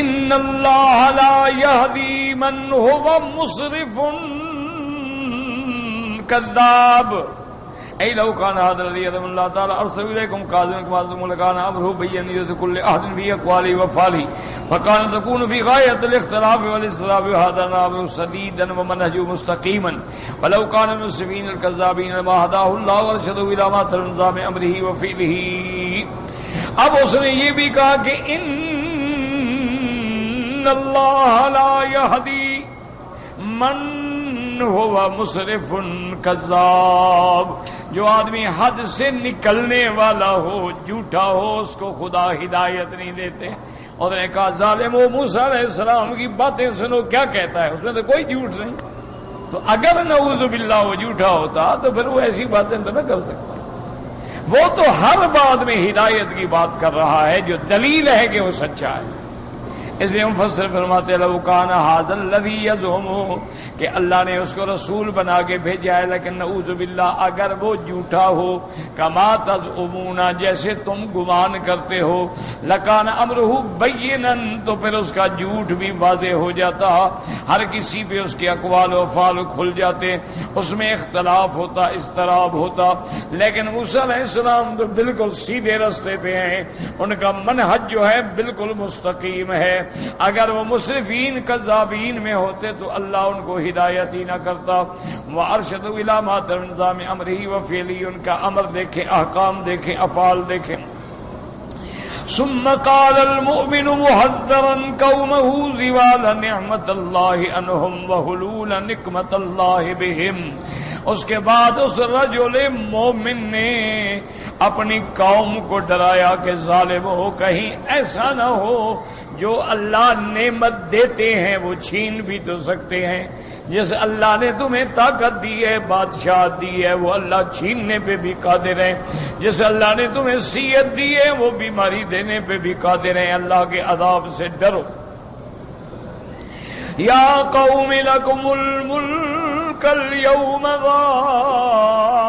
ان اللہ لا یہدی من هو مسرف کذاب، اے لو کان هذا الذي يذم الله تعالى ارسل اليكم كاظما كما ظلموا لكان امره بين كل احد في اقواله وافعاله فكان تكون في غايه الاختلاف والاضطراب، وهذا الامر سديدا ومنهج مستقيما، ولو كان من المسرفين الكذابين ما هداه الله وارشده الى ما تنظام امره وفعله۔ اب اس نے یہ بھی کہا کہ ان اللہ لا يهدي من ہوا مسرف کذاب، جو آدمی حد سے نکلنے والا ہو، جھوٹا ہو، اس کو خدا ہدایت نہیں دیتے۔ اور نے کہا ظالم و موسیٰ علیہ السلام کی باتیں سنو، کیا کہتا ہے، اس میں تو کوئی جھوٹ نہیں۔ تو اگر نعوذ باللہ وہ جھوٹا ہوتا تو پھر وہ ایسی باتیں تو نہ کر سکتا۔ وہ تو ہر بات میں ہدایت کی بات کر رہا ہے جو دلیل ہے کہ وہ سچا ہے۔ اس لیے مفسر فرماتے لو کان ھذا الذی یزعم کہ اللہ نے اس کو رسول بنا کے بھیجا ہے، لیکن نعوذ باللہ اگر وہ جھوٹا ہو کما تزعمون جیسے تم گمان کرتے ہو، لکان امرہ بینا تو پھر اس کا جھوٹ بھی واضح ہو جاتا، ہر کسی پہ اس کے اقوال و افعال کھل جاتے، اس میں اختلاف ہوتا، اضطراب ہوتا۔ لیکن موسیٰ علیہ السلام تو بالکل سیدھے راستے پہ ہیں، ان کا منہج جو ہے بالکل مستقیم ہے۔ اگر وہ مسرفین کذابین میں ہوتے تو اللہ ان کو ہدایت ہی نہ کرتا۔ وَأَرْشَدُوا إِلَىٰ مَا تَنظَامِ أَمْرِهِ وَفِعْلِهِ، ان کا امر دیکھیں، احکام دیکھیں، افعال دیکھیں۔ ثم قال المؤمن محذرا قومه زوال نعمت اللہ عنہم وحلول نقمت اللہ بہم، اس کے بعد اس رجل مومن نے اپنی قوم کو ڈرایا کہ ظالم ہو، کہیں ایسا نہ ہو جو اللہ نعمت دیتے ہیں وہ چھین بھی تو سکتے ہیں، جیسے اللہ نے تمہیں طاقت دی ہے، بادشاہت دی ہے، وہ اللہ چھیننے پہ بھی قادر ہے، جیسے اللہ نے تمہیں صحت دی ہے وہ بیماری دینے پہ بھی قادر ہے، اللہ کے عذاب سے ڈرو۔ یا قوم لکم الملک اليوم ظاہرین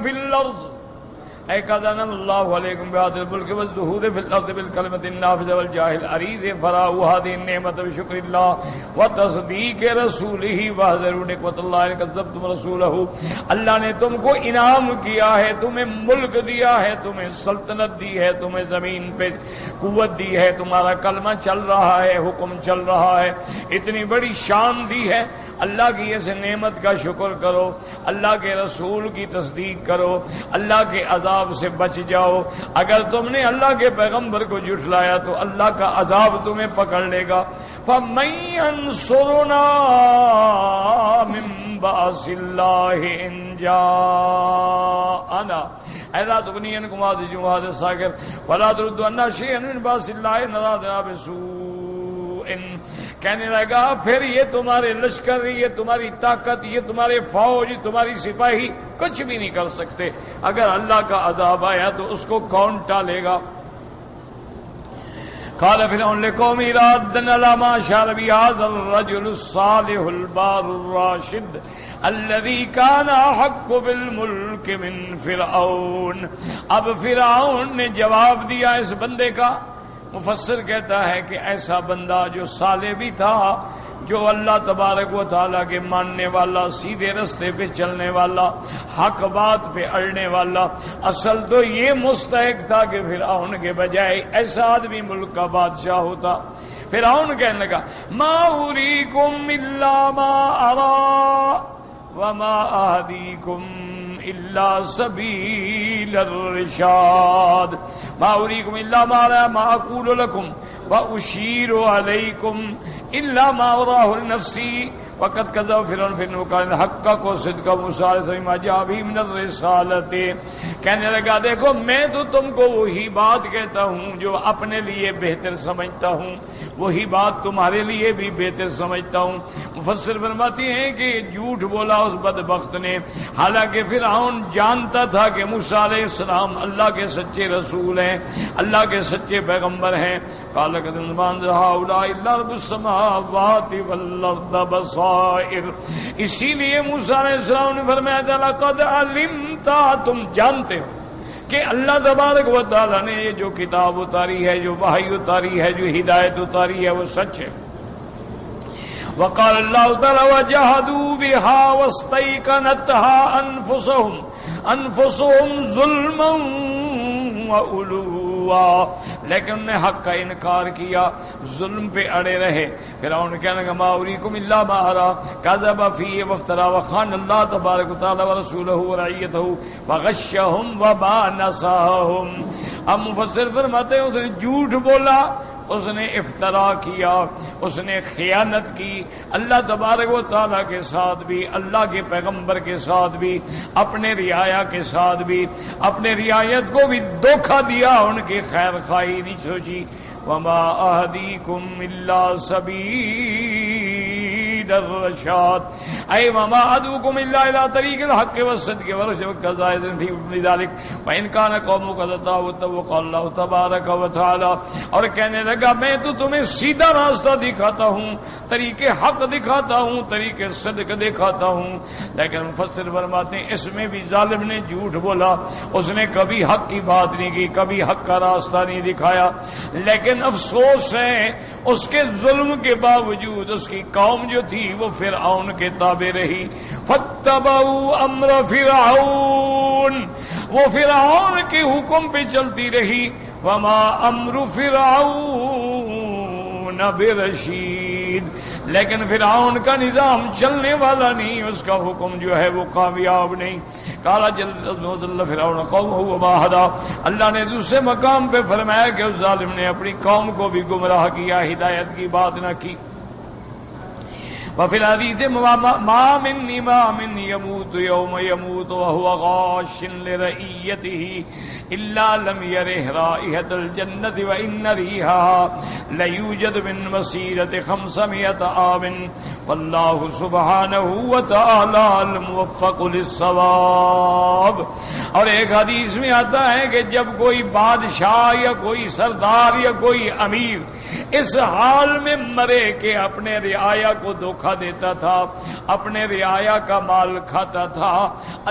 فی الارض، اے قد انعم اللہ علیکم بہذا الملک والظہور فی الارض بالکلمۃ النافذہ والجاہ العریض فراؤ هذه النعمۃ بشکر اللہ وتصدیق رسولہ واحذروا نعمت اللہ ان کذبتم رسولہ، اللہ نے تم کو انعام کیا ہے، تمہیں ملک دیا ہے، تمہیں سلطنت دی ہے، تمہیں زمین پہ قوت دی ہے، تمہارا کلمہ چل رہا ہے، حکم چل رہا ہے، اتنی بڑی شان دی ہے، اللہ کی اس نعمت کا شکر کرو، اللہ کے رسول کی تصدیق کرو، اللہ کے عذاب سے بچ جاؤ۔ اگر تم نے اللہ کے پیغمبر کو جھٹلایا تو اللہ کا عذاب تمہیں پکڑ لے گا۔ فَمَن يَنصُرُنَا مِن بَأْسِ اللَّهِ إِن جَاءَنَا أَلَا تُغْنِي عَنكُمْ هَٰذِهِ هَٰذَا السَّاغِرُ وَلَا تُرُدُّوا عَنَّا شَيْئًا مِن بَأْسِ اللَّهِ إِنْ أَرَادْنَا بِسُوءٍ، کہنے لگا پھر یہ تمہارے لشکر، یہ تمہاری طاقت، یہ تمہارے فوج، تمہاری سپاہی کچھ بھی نہیں کر سکتے، اگر اللہ کا عذاب آیا تو اس کو کون ٹالے گا؟ قال فرعون لقومه رادًا على ما أشار به هذا الرجل الصالح البار الراشد الذي كان أحق بالملك من فرعون، اب فرعون نے جواب دیا اس بندے کا۔ مفسر کہتا ہے کہ ایسا بندہ جو صالح بھی تھا، جو اللہ تبارک و تعالیٰ کے ماننے والا، سیدھے رستے پہ چلنے والا، حق بات پہ اڑنے والا، اصل تو یہ مستحق تھا کہ فرعون کے بجائے ایسا آدمی ملک کا بادشاہ ہوتا۔ فرعون کہنے لگا ما اریکم الا ما ارا وما اہدیکم الا سبیل الرشاد، ما اریکم الا ما ارا ما اقول لکم واشیر علیکم الا ما اراه لنفسی وقد كذب فرعون في النقال حق کو صدق موسیٰ علیہ السلام جاء به من الرسالت، کہنے لگا دیکھو میں تو تم کو وہی بات کہتا ہوں جو اپنے لیے بہتر سمجھتا ہوں، وہی بات تمہارے لیے بھی بہتر سمجھتا ہوں۔ مفسر فرماتے ہیں کہ جھوٹ بولا اس بدبخت نے، حالانکہ فرعون جانتا تھا کہ موسیٰ علیہ السلام اللہ کے سچے رسول ہیں، اللہ کے سچے پیغمبر ہیں۔ قال قد انزل هؤلاء الا رب السماوات والارض بصائر، اسی لیے موسیٰ علیہ السلام نے فرمایا لقد علمت، تم جانتے ہو کہ اللہ تبارک و تعالیٰ نے یہ جو کتاب اتاری ہے، جو وحی اتاری ہے، جو ہدایت اتاری ہے وہ سچ ہے۔ وقال اللہ تعالی وجحدوا بها واستيقنتها انفسهم ظلما وعلوا، لیکن انہوں نے حق کا انکار کیا، ظلم پہ اڑے رہے۔ فرعون کہنے لگا ما اریکم الا ما ارا کذب فیہ وافترا وخان اللہ تبارک وتعالی ورسولہ ورعیتہ فغشهم وما نصاهم۔ اب مفسر فرماتے ہیں اس نے جھوٹ بولا، اس نے افترا کیا، اس نے خیانت کی، اللہ تبارک و تعالیٰ کے ساتھ بھی، اللہ کے پیغمبر کے ساتھ بھی، اپنے رعایا کے ساتھ بھی، اپنے رعایت کو بھی دھوکہ دیا، ان کی خیر خواہی نہیں سوچی۔ وما اہدیکم الا سبیل سبیل الرشاد اے وما ادعوکم الا الی طریق الحق والصدق والرشد کذالک فی ذلک وان کان قومک فتقوا اللہ تبارک و تعالی. اور کہنے لگا میں تو تمہیں سیدھا راستہ دکھاتا ہوں، طریق حق دکھاتا ہوں، طریق صدق دکھاتا ہوں. لیکن مفسر فرماتے ہیں اس میں بھی ظالم نے جھوٹ بولا، اس نے کبھی حق کی بات نہیں کی، کبھی حق کا راستہ نہیں دکھایا. لیکن افسوس ہے اس کے ظلم کے باوجود اس کی قوم جو تھی وہ فرعون کے تابع رہی. فاتبعوا امر فرعون، وہ فرعون کے حکم پہ چلتی رہی. وما امر فرعون برشید، لیکن فرعون کا نظام چلنے والا نہیں، اس کا حکم جو ہے وہ کامیاب نہیں. قال جل فرعون قومه وما هدى، اللہ نے دوسرے مقام پہ فرمایا کہ اس ظالم نے اپنی قوم کو بھی گمراہ کیا، ہدایت کی بات نہ کی. وفي الحديث ما من إمام يموت يوم يموت وهو غاش لرعيته إلا لم يره رائحة الجنة وإن ريحها ليوجد من مسيرة 500 عام والله سبحانه وتعالى الموفق للصواب. اور ایک حدیث میں آتا ہے کہ جب کوئی بادشاہ یا کوئی سردار یا کوئی امیر اس حال میں مرے کہ اپنے رعایا کو دھوکہ دیتا تھا، اپنے رعایا کا مال کھاتا تھا،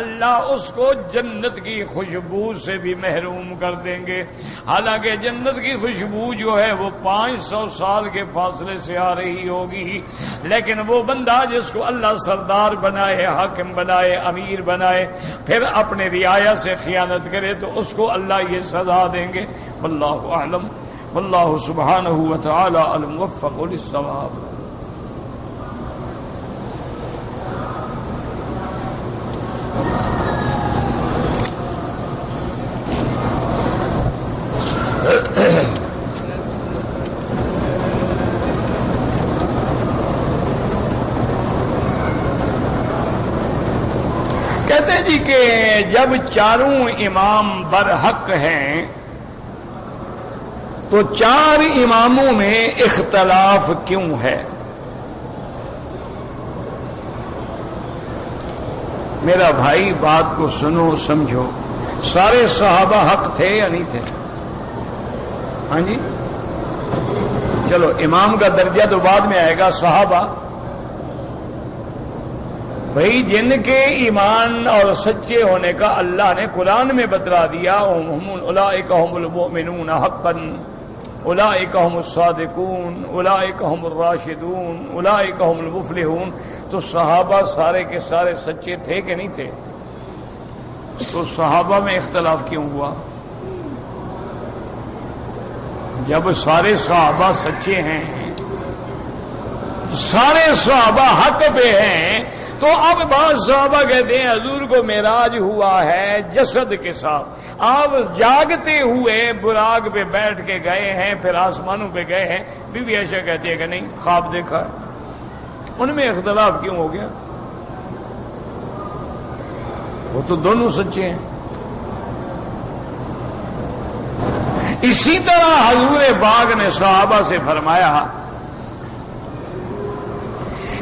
اللہ اس کو جنت کی خوشبو سے بھی محروم کر دیں گے. حالانکہ جنت کی خوشبو جو ہے وہ 500 سال کے فاصلے سے آ رہی ہوگی، لیکن وہ بندہ جس کو اللہ سردار بنائے، حاکم بنائے، امیر بنائے، پھر اپنے رعایا سے خیانت کرے تو اس کو اللہ یہ سزا دیں گے. واللہ اعلم، واللہ سبحانہ وتعالی الموفق للصواب. کہتے ہیں جی کہ جب چاروں امام برحق ہیں تو 4 اماموں میں اختلاف کیوں ہے؟ میرا بھائی بات کو سنو سمجھو. سارے صحابہ حق تھے یا نہیں تھے؟ ہاں جی، چلو امام کا درجہ تو بعد میں آئے گا. صحابہ بھائی جن کے ایمان اور سچے ہونے کا اللہ نے قرآن میں بتلا دیا، اولئک هم المؤمنون حقا اولئک هم الصادقون اولئک هم الراشدون اولئک هم المفلحون. تو صحابہ سارے کے سارے سچے تھے کہ نہیں تھے؟ تو صحابہ میں اختلاف کیوں ہوا؟ جب سارے صحابہ سچے ہیں، سارے صحابہ حق پہ ہیں، تو اب بعض صحابہ کہتے ہیں حضور کو معراج ہوا ہے جسد کے ساتھ، آپ جاگتے ہوئے براق پہ بیٹھ کے گئے ہیں، پھر آسمانوں پہ گئے ہیں. بی بی عائشہ کہتی ہے کہ نہیں، خواب دیکھا ہے. ان میں اختلاف کیوں ہو گیا؟ وہ تو دونوں سچے ہیں. اسی طرح حضور پاک نے صحابہ سے فرمایا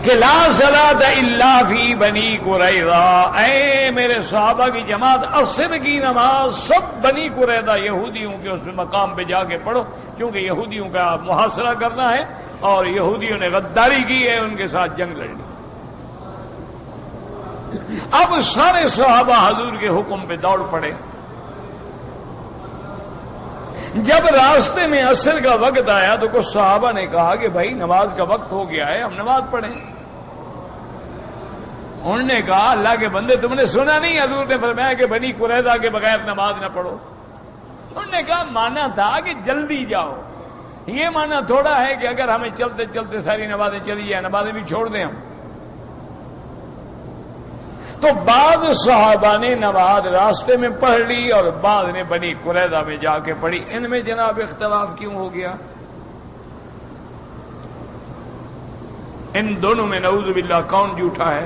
کہ لا صلاۃ الا فی بنی قریظہ، اے میرے صحابہ کی جماعت، عصر کی نماز سب بنی قریظہ یہودیوں کے اس مقام پہ جا کے پڑھو، کیونکہ یہودیوں کا محاصرہ کرنا ہے اور یہودیوں نے غداری کی ہے، ان کے ساتھ جنگ لڑنی. اب سارے صحابہ حضور کے حکم پہ دوڑ پڑے. جب راستے میں عصر کا وقت آیا تو کچھ صحابہ نے کہا کہ بھائی نماز کا وقت ہو گیا ہے، ہم نماز پڑھیں. انہوں نے کہا اللہ کے بندے تم نے سنا نہیں حضور نے فرمایا کہ بنی قریظہ کے بغیر نماز نہ پڑھو؟ انہوں نے کہا مانا تھا کہ جلدی جاؤ، یہ مانا تھوڑا ہے کہ اگر ہمیں چلتے چلتے ساری نمازیں چلی جائیں، نمازیں بھی چھوڑ دیں ہم. تو بعض صحابہ نے نماز راستے میں پڑھ لی اور بعض نے بنی قریظہ میں جا کے پڑھی. ان میں جناب اختلاف کیوں ہو گیا؟ ان دونوں میں نعوذ باللہ کون جھوٹا ہے؟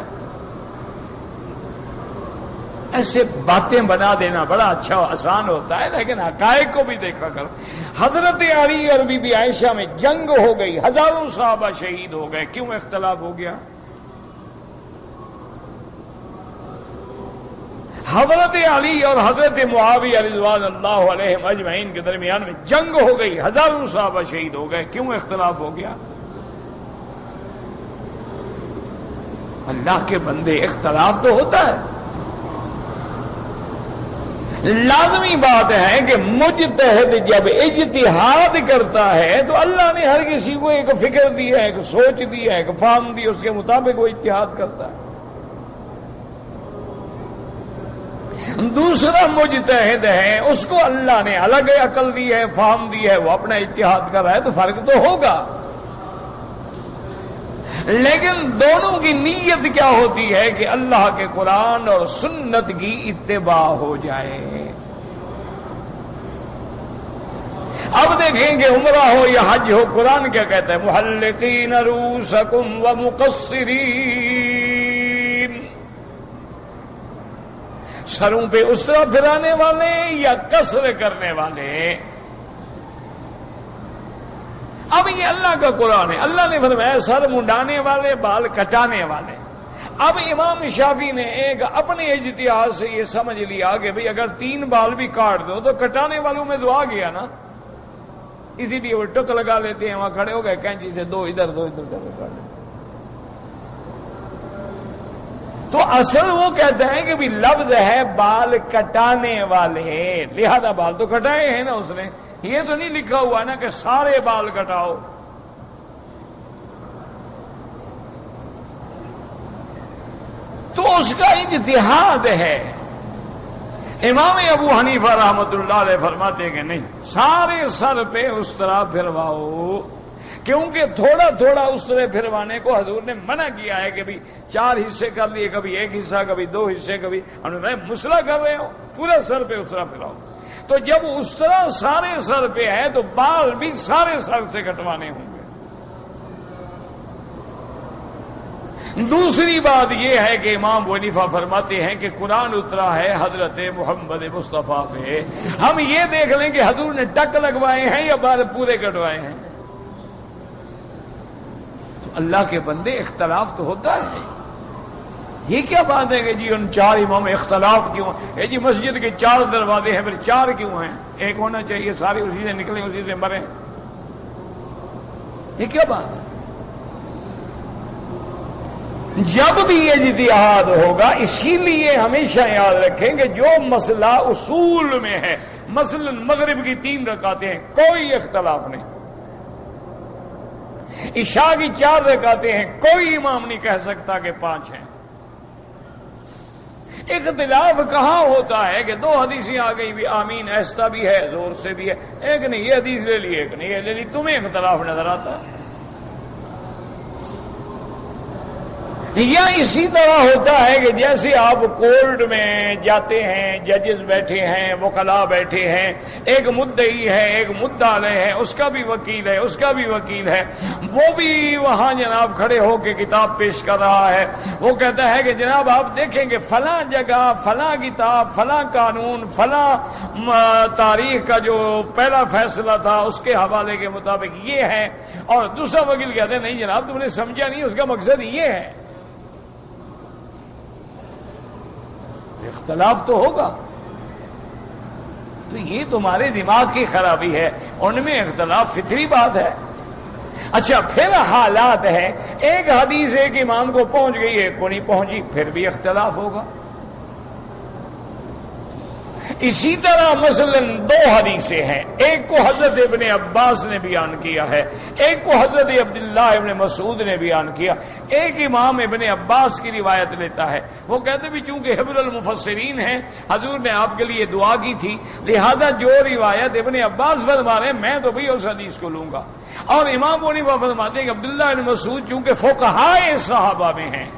ایسے باتیں بنا دینا بڑا اچھا آسان ہوتا ہے، لیکن حقائق کو بھی دیکھا کرو. حضرت علی اور بی بی عائشہ میں جنگ ہو گئی، ہزاروں صحابہ شہید ہو گئے. کیوں اختلاف ہو گیا؟ حضرت علی اور حضرت معاویہ رضوان اللہ علیہم اجمعین کے درمیان میں جنگ ہو گئی، ہزاروں صحابہ شہید ہو گئے. کیوں اختلاف ہو گیا؟ اللہ کے بندے، اختلاف تو ہوتا ہے. لازمی بات ہے کہ مجتہد جب اجتہاد کرتا ہے تو اللہ نے ہر کسی کو ایک فکر دی ہے، ایک سوچ دی ہے، ایک فہم دی، اس کے مطابق وہ اجتہاد کرتا ہے. دوسرا مجتہد ہے، اس کو اللہ نے الگ عقل دی ہے، فہم دی ہے، وہ اپنا اجتہاد کر رہا ہے، تو فرق تو ہوگا. لیکن دونوں کی نیت کیا ہوتی ہے کہ اللہ کے قرآن اور سنت کی اتباع ہو جائے. اب دیکھیں کہ عمرہ ہو یا حج ہو، قرآن کیا کہتا ہے؟ محلقین رؤوسکم ومقصرین، سروں پہ اس طرح پھرانے والے یا قصر کرنے والے. اب یہ اللہ کا قرآن ہے، اللہ نے فرمایا سر منڈانے والے، بال کٹانے والے. اب امام شافعی نے ایک اپنے اجتہاد سے یہ سمجھ لیا کہ بھئی اگر 3 بال بھی کاٹ دو تو کٹانے والوں میں دعا گیا نا، اسی لیے وہ ٹک لگا لیتے ہیں، وہاں کھڑے ہو گئے کینچی سے 2 ادھر 2 ادھر کر لیتے. تو اصل وہ کہتے ہیں کہ بھی لفظ ہے بال کٹانے والے، لہذا بال تو کٹائے ہیں نا اس نے. یہ تو نہیں لکھا ہوا نا کہ سارے بال کٹاؤ. تو اس کا اجتہاد ہے. امام ابو حنیفہ رحمۃ اللہ علیہ فرماتے ہیں کہ نہیں، سارے سر پہ اس طرح پھرواؤ، کیونکہ تھوڑا تھوڑا اس طرح پھروانے کو حضور نے منع کیا ہے کہ بھی 4 حصے کر لیے، کبھی 1 حصہ، کبھی 2 حصے، کبھی مسئلہ کر رہے ہو، پورا سر پہ اس طرح پھراؤ. تو جب اس طرح سارے سر پہ ہے تو بال بھی سارے سر سے کٹوانے ہوں گے. دوسری بات یہ ہے کہ امام ابو حنیفہ فرماتے ہیں کہ قرآن اترا ہے حضرت محمد مصطفیٰ پہ، ہم یہ دیکھ لیں کہ حضور نے ٹک لگوائے ہیں یا بال پورے کٹوائے ہیں. تو اللہ کے بندے، اختلاف تو ہوتا ہے. یہ کیا بات ہے کہ جی ان 4 امام اختلاف کیوں ہے؟ جی مسجد کے 4 دروازے ہیں، پھر 4 کیوں ہیں؟ 1 ہونا چاہیے، سارے اسی سے نکلیں، اسی سے مریں. یہ کیا بات ہے؟ جب بھی یہ اجتہاد ہوگا، اسی لیے ہمیشہ یاد رکھیں کہ جو مسئلہ اصول میں ہے، مثلا مغرب کی 3 رکعتیں ہیں، کوئی اختلاف نہیں. عشاء کی 4 رکعتیں ہیں، کوئی امام نہیں کہہ سکتا کہ 5 ہیں. اختلاف کہاں ہوتا ہے کہ 2 حدیثیں آ گئی، بھی آمین ایسا بھی ہے، زور سے بھی ہے، ایک نہیں یہ حدیث لے لی، ایک نہیں یہ لے لی، تمہیں اختلاف نظر آتا ہے. یا اسی طرح ہوتا ہے کہ جیسے آپ کورٹ میں جاتے ہیں، ججز بیٹھے ہیں، وکلاء بیٹھے ہیں، ایک مدعی ہے، ایک مدعا علیہ ہے، اس کا بھی وکیل ہے، اس کا بھی وکیل ہے، وہ بھی وہاں جناب کھڑے ہو کے کتاب پیش کر رہا ہے. وہ کہتا ہے کہ جناب آپ دیکھیں گے فلاں جگہ فلاں کتاب، فلاں قانون، فلاں تاریخ کا جو پہلا فیصلہ تھا اس کے حوالے کے مطابق یہ ہے. اور دوسرا وکیل کہتے ہیں نہیں جناب تم نے سمجھا نہیں، اس کا مقصد یہ ہے. اختلاف تو ہوگا. تو یہ تمہارے دماغ کی خرابی ہے، ان میں اختلاف فطری بات ہے. اچھا پھر حالات ہے، ایک حدیث ایک امام کو پہنچ گئی، ایک کو نہیں پہنچی، پھر بھی اختلاف ہوگا. اسی طرح مثلا 2 حدیثیں ہیں، ایک کو حضرت ابن عباس نے بیان کیا ہے، ایک کو حضرت عبداللہ ابن مسعود نے بیان کیا. ایک امام ابن عباس کی روایت لیتا ہے، وہ کہتے بھی چونکہ حبر المفسرین ہیں، حضور نے آپ کے لیے دعا کی تھی، لہذا جو روایت ابن عباس فرما رہے ہیں میں تو بھی اس حدیث کو لوں گا. اور امام ابو حنیفہ فرماتے ہیں کہ عبداللہ ابن مسعود چونکہ فقہائے صحابہ میں ہیں،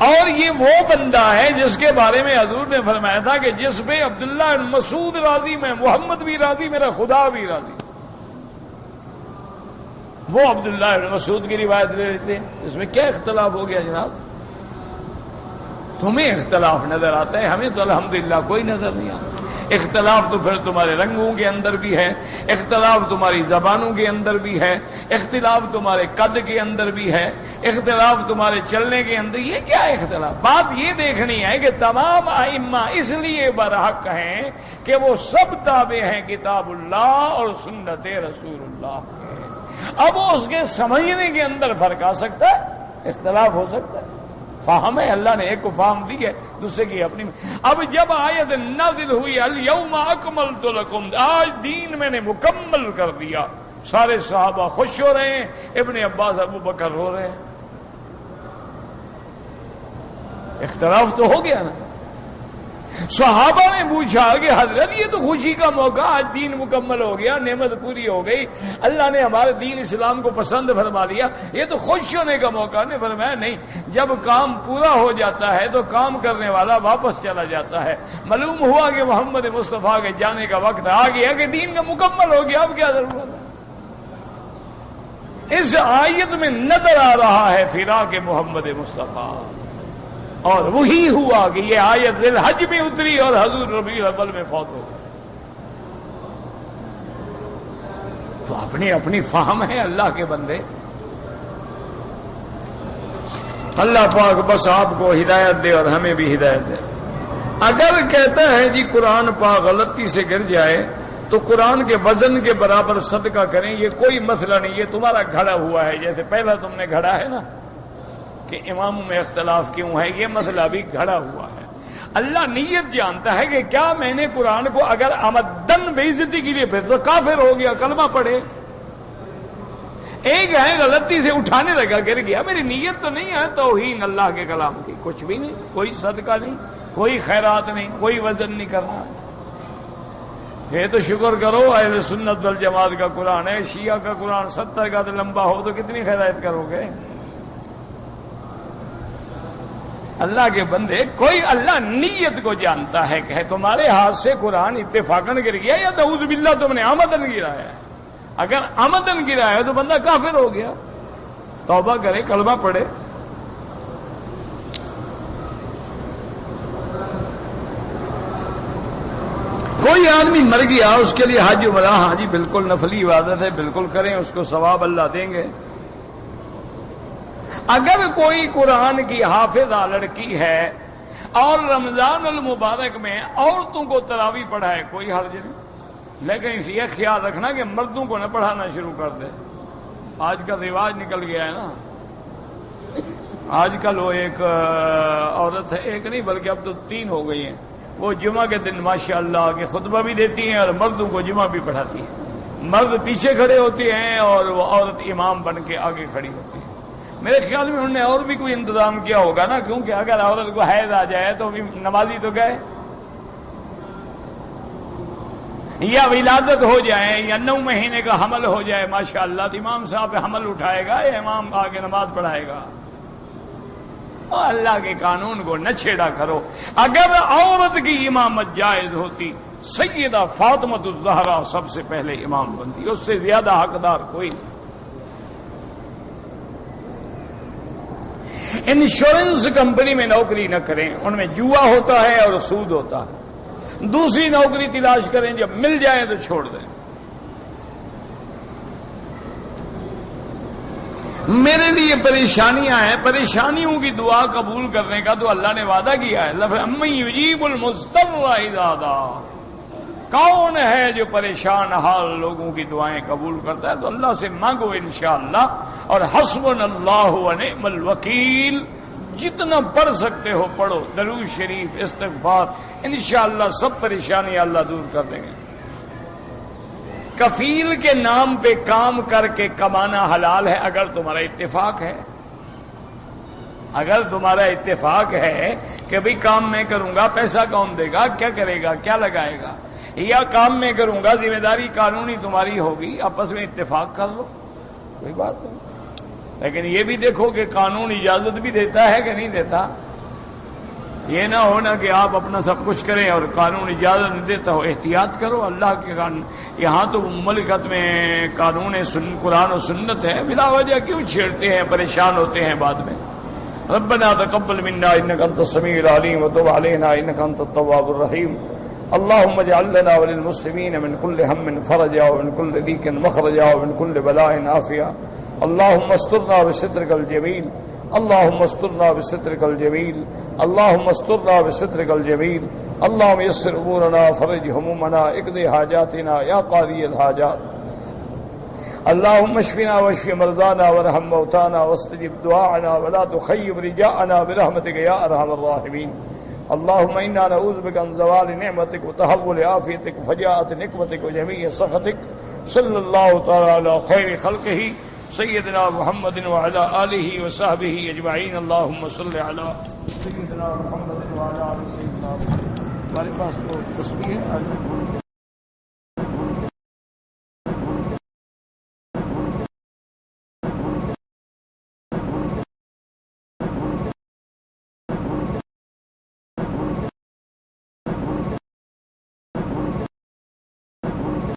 اور یہ وہ بندہ ہے جس کے بارے میں حضور نے فرمایا تھا کہ جس پہ عبداللہ بن مسعود راضی، میں محمد بھی راضی، میرا خدا بھی راضی. وہ عبداللہ بن مسعود کی روایت لے لیتے ہیں. اس میں کیا اختلاف ہو گیا جناب؟ تمہیں اختلاف نظر آتا ہے، ہمیں تو الحمدللہ کوئی نظر نہیں آتا. اختلاف تو پھر تمہارے رنگوں کے اندر بھی ہے، اختلاف تمہاری زبانوں کے اندر بھی ہے، اختلاف تمہارے قد کے اندر بھی ہے، اختلاف تمہارے چلنے کے اندر۔ یہ کیا اختلاف؟ بات یہ دیکھنی ہے کہ تمام ائمہ اس لیے برحق ہیں کہ وہ سب تابع ہیں کتاب اللہ اور سنت رسول اللہ کے۔ اب اس کے سمجھنے کے اندر فرق آ سکتا ہے، اختلاف ہو سکتا ہے، فہم ہے، اللہ نے ایک کو فہم دی ہے، دوسرے کی اپنی۔ اب جب آیت نازل ہوئی الیوم اکملت لکم، آج دین میں نے مکمل کر دیا، سارے صحابہ خوش ہو رہے ہیں، ابن عباس ابو بکر رو رہے ہیں۔ اختلاف تو ہو گیا نا۔ صحابہ نے پوچھا کہ حضرت یہ تو خوشی کا موقع، آج دین مکمل ہو گیا، نعمت پوری ہو گئی، اللہ نے ہمارے دین اسلام کو پسند فرما لیا، یہ تو خوش ہونے کا موقع۔ نے فرمایا نہیں، جب کام پورا ہو جاتا ہے تو کام کرنے والا واپس چلا جاتا ہے۔ معلوم ہوا کہ محمد مصطفیٰ کے جانے کا وقت آ گیا کہ دین کا مکمل ہو گیا، اب کیا ضرورت ہے؟ اس آیت میں نظر آ رہا ہے فراق محمد مصطفیٰ، اور وہی ہوا کہ یہ آیت ذی الحج میں اتری اور حضور ربیع الاول میں فوت ہو گئے۔ تو اپنی اپنی فہم ہے اللہ کے بندے۔ اللہ پاک بس آپ کو ہدایت دے اور ہمیں بھی ہدایت دے۔ اگر کہتا ہے جی قرآن پاک غلطی سے گر جائے تو قرآن کے وزن کے برابر صدقہ کریں، یہ کوئی مسئلہ نہیں، یہ تمہارا گھڑا ہوا ہے، جیسے پہلا تم نے گھڑا ہے نا کہ اماموں میں اختلاف کیوں ہے، یہ مسئلہ بھی گھڑا ہوا ہے۔ اللہ نیت جانتا ہے کہ کیا میں نے قرآن کو اگر عمدن بے عزتی کے لیے پھر تو کافر ہو گیا، کلمہ پڑھے۔ ایک ہے غلطی سے اٹھانے لگا، گر گیا، میری نیت تو نہیں ہے توہین اللہ کے کلام کی، کچھ بھی نہیں، کوئی صدقہ نہیں، کوئی خیرات نہیں، کوئی وزن نہیں کرنا۔ یہ تو شکر کرو اہل سنت والجماعت کا قرآن ہے، شیعہ کا قرآن 70 کا تو لمبا ہو تو کتنی خیرات کرو گے؟ اللہ کے بندے، کوئی اللہ نیت کو جانتا ہے کہ تمہارے ہاتھ سے قرآن اتفاقاً گر گیا یا نعوذ باللہ تم نے عمدن گرایا ہے۔ اگر عمدن گرایا ہے تو بندہ کافر ہو گیا، توبہ کرے، کلمہ پڑھے۔ کوئی آدمی مر گیا، اس کے لیے حج عمرہ، ہاں جی بالکل نفلی عبادت ہے، بالکل کریں، اس کو ثواب اللہ دیں گے۔ اگر کوئی قرآن کی حافظہ لڑکی ہے اور رمضان المبارک میں عورتوں کو تراویح پڑھائے، کوئی حرج نہیں، لیکن یہ خیال رکھنا کہ مردوں کو نہ پڑھانا شروع کر دے۔ آج کا رواج نکل گیا ہے نا، آج کل وہ ایک عورت ہے، ایک نہیں بلکہ اب تو 3 ہو گئی ہیں، وہ جمعہ کے دن ماشاءاللہ کے خطبہ بھی دیتی ہیں اور مردوں کو جمعہ بھی پڑھاتی ہیں۔ مرد پیچھے کھڑے ہوتے ہیں اور وہ عورت امام بن کے آگے کھڑی ہوتی ہے۔ میرے خیال میں انہوں نے اور بھی کوئی انتظام کیا ہوگا نا، کیونکہ اگر عورت کو حیض آ جائے تو بھی نمازی تو گئے، یا ولادت ہو جائے یا 9 مہینے کا حمل ہو جائے، ماشاءاللہ امام صاحب حمل اٹھائے گا یا امام آگے نماز پڑھائے گا۔ اور اللہ کے قانون کو نہ چھیڑا کرو۔ اگر عورت کی امامت جائز ہوتی، سیدہ فاطمہ الزہرا سب سے پہلے امام بنتی، اس سے زیادہ حقدار کوئی نہیں۔ انشورنس کمپنی میں نوکری نہ کریں، ان میں جوا ہوتا ہے اور سود ہوتا ہے۔ دوسری نوکری تلاش کریں، جب مل جائے تو چھوڑ دیں۔ میرے لیے پریشانیاں ہیں، پریشانیوں کی دعا قبول کرنے کا تو اللہ نے وعدہ کیا ہے۔ اَمَّن يُجِيبُ الْمُضْطَرَّ إِذَا دَعَاهُ، کون ہے جو پریشان حال لوگوں کی دعائیں قبول کرتا ہے؟ تو اللہ سے مانگو انشاءاللہ، اور حسبنا اللہ ونعم الوکیل، جتنا پڑھ سکتے ہو پڑھو، درود شریف، استغفار، انشاءاللہ سب پریشانیاں اللہ دور کر دیں گے۔ کفیل کے نام پہ کام کر کے کمانا حلال ہے اگر تمہارا اتفاق ہے۔ اگر تمہارا اتفاق ہے کہ بھئی کام میں کروں گا، پیسہ کون دے گا، کیا کرے گا، کیا لگائے گا، یا کام میں کروں گا، ذمہ داری قانونی تمہاری ہوگی، آپس میں اتفاق کر لو، کوئی بات نہیں۔ لیکن یہ بھی دیکھو کہ قانون اجازت بھی دیتا ہے کہ نہیں دیتا۔ یہ نہ ہونا کہ آپ اپنا سب کچھ کریں اور قانون اجازت نہیں دیتا ہو۔ احتیاط کرو اللہ کے قانون۔ یہاں تو مملکت میں قانون قرآن و سنت ہے، بلا وجہ کیوں چھیڑتے ہیں، پریشان ہوتے ہیں بعد میں۔ ربنا تقبل منا انك انت السميع العليم وتب علينا انك انت التواب الرحيم اللهم اجعل لنا وللمسلمين من كل هم فرجا ومن كل ضيق مخرجا ومن كل بلاء عافيا. اللهم استرنا بسترك الجميل، اللهم استرنا بسترك الجميل، اللهم استرنا بسترك الجميل. اللهم يسر امورنا فرج همومنا اقضي حاجاتنا يا قاضي الحاجات. اللهم اشفنا واشف مرضانا وارحم موتانا واستجب دعاءنا ولا تخيب رجاءنا برحمتك يا ارحم الراحمين. اللهم انا نعوذ بك من زوال نعمتك وتحول عافيتك وفجاءة نقمتك وجميع سخطك. صلی اللہ تعالی علی خیر خلقہ سیدنا محمد وعلی آلہ وصحبہ اجمعین. اللہم صلی علی سیدنا محمد وعلی آل سیدنا محمد. ہمارے پاس تو تسبیح ہے.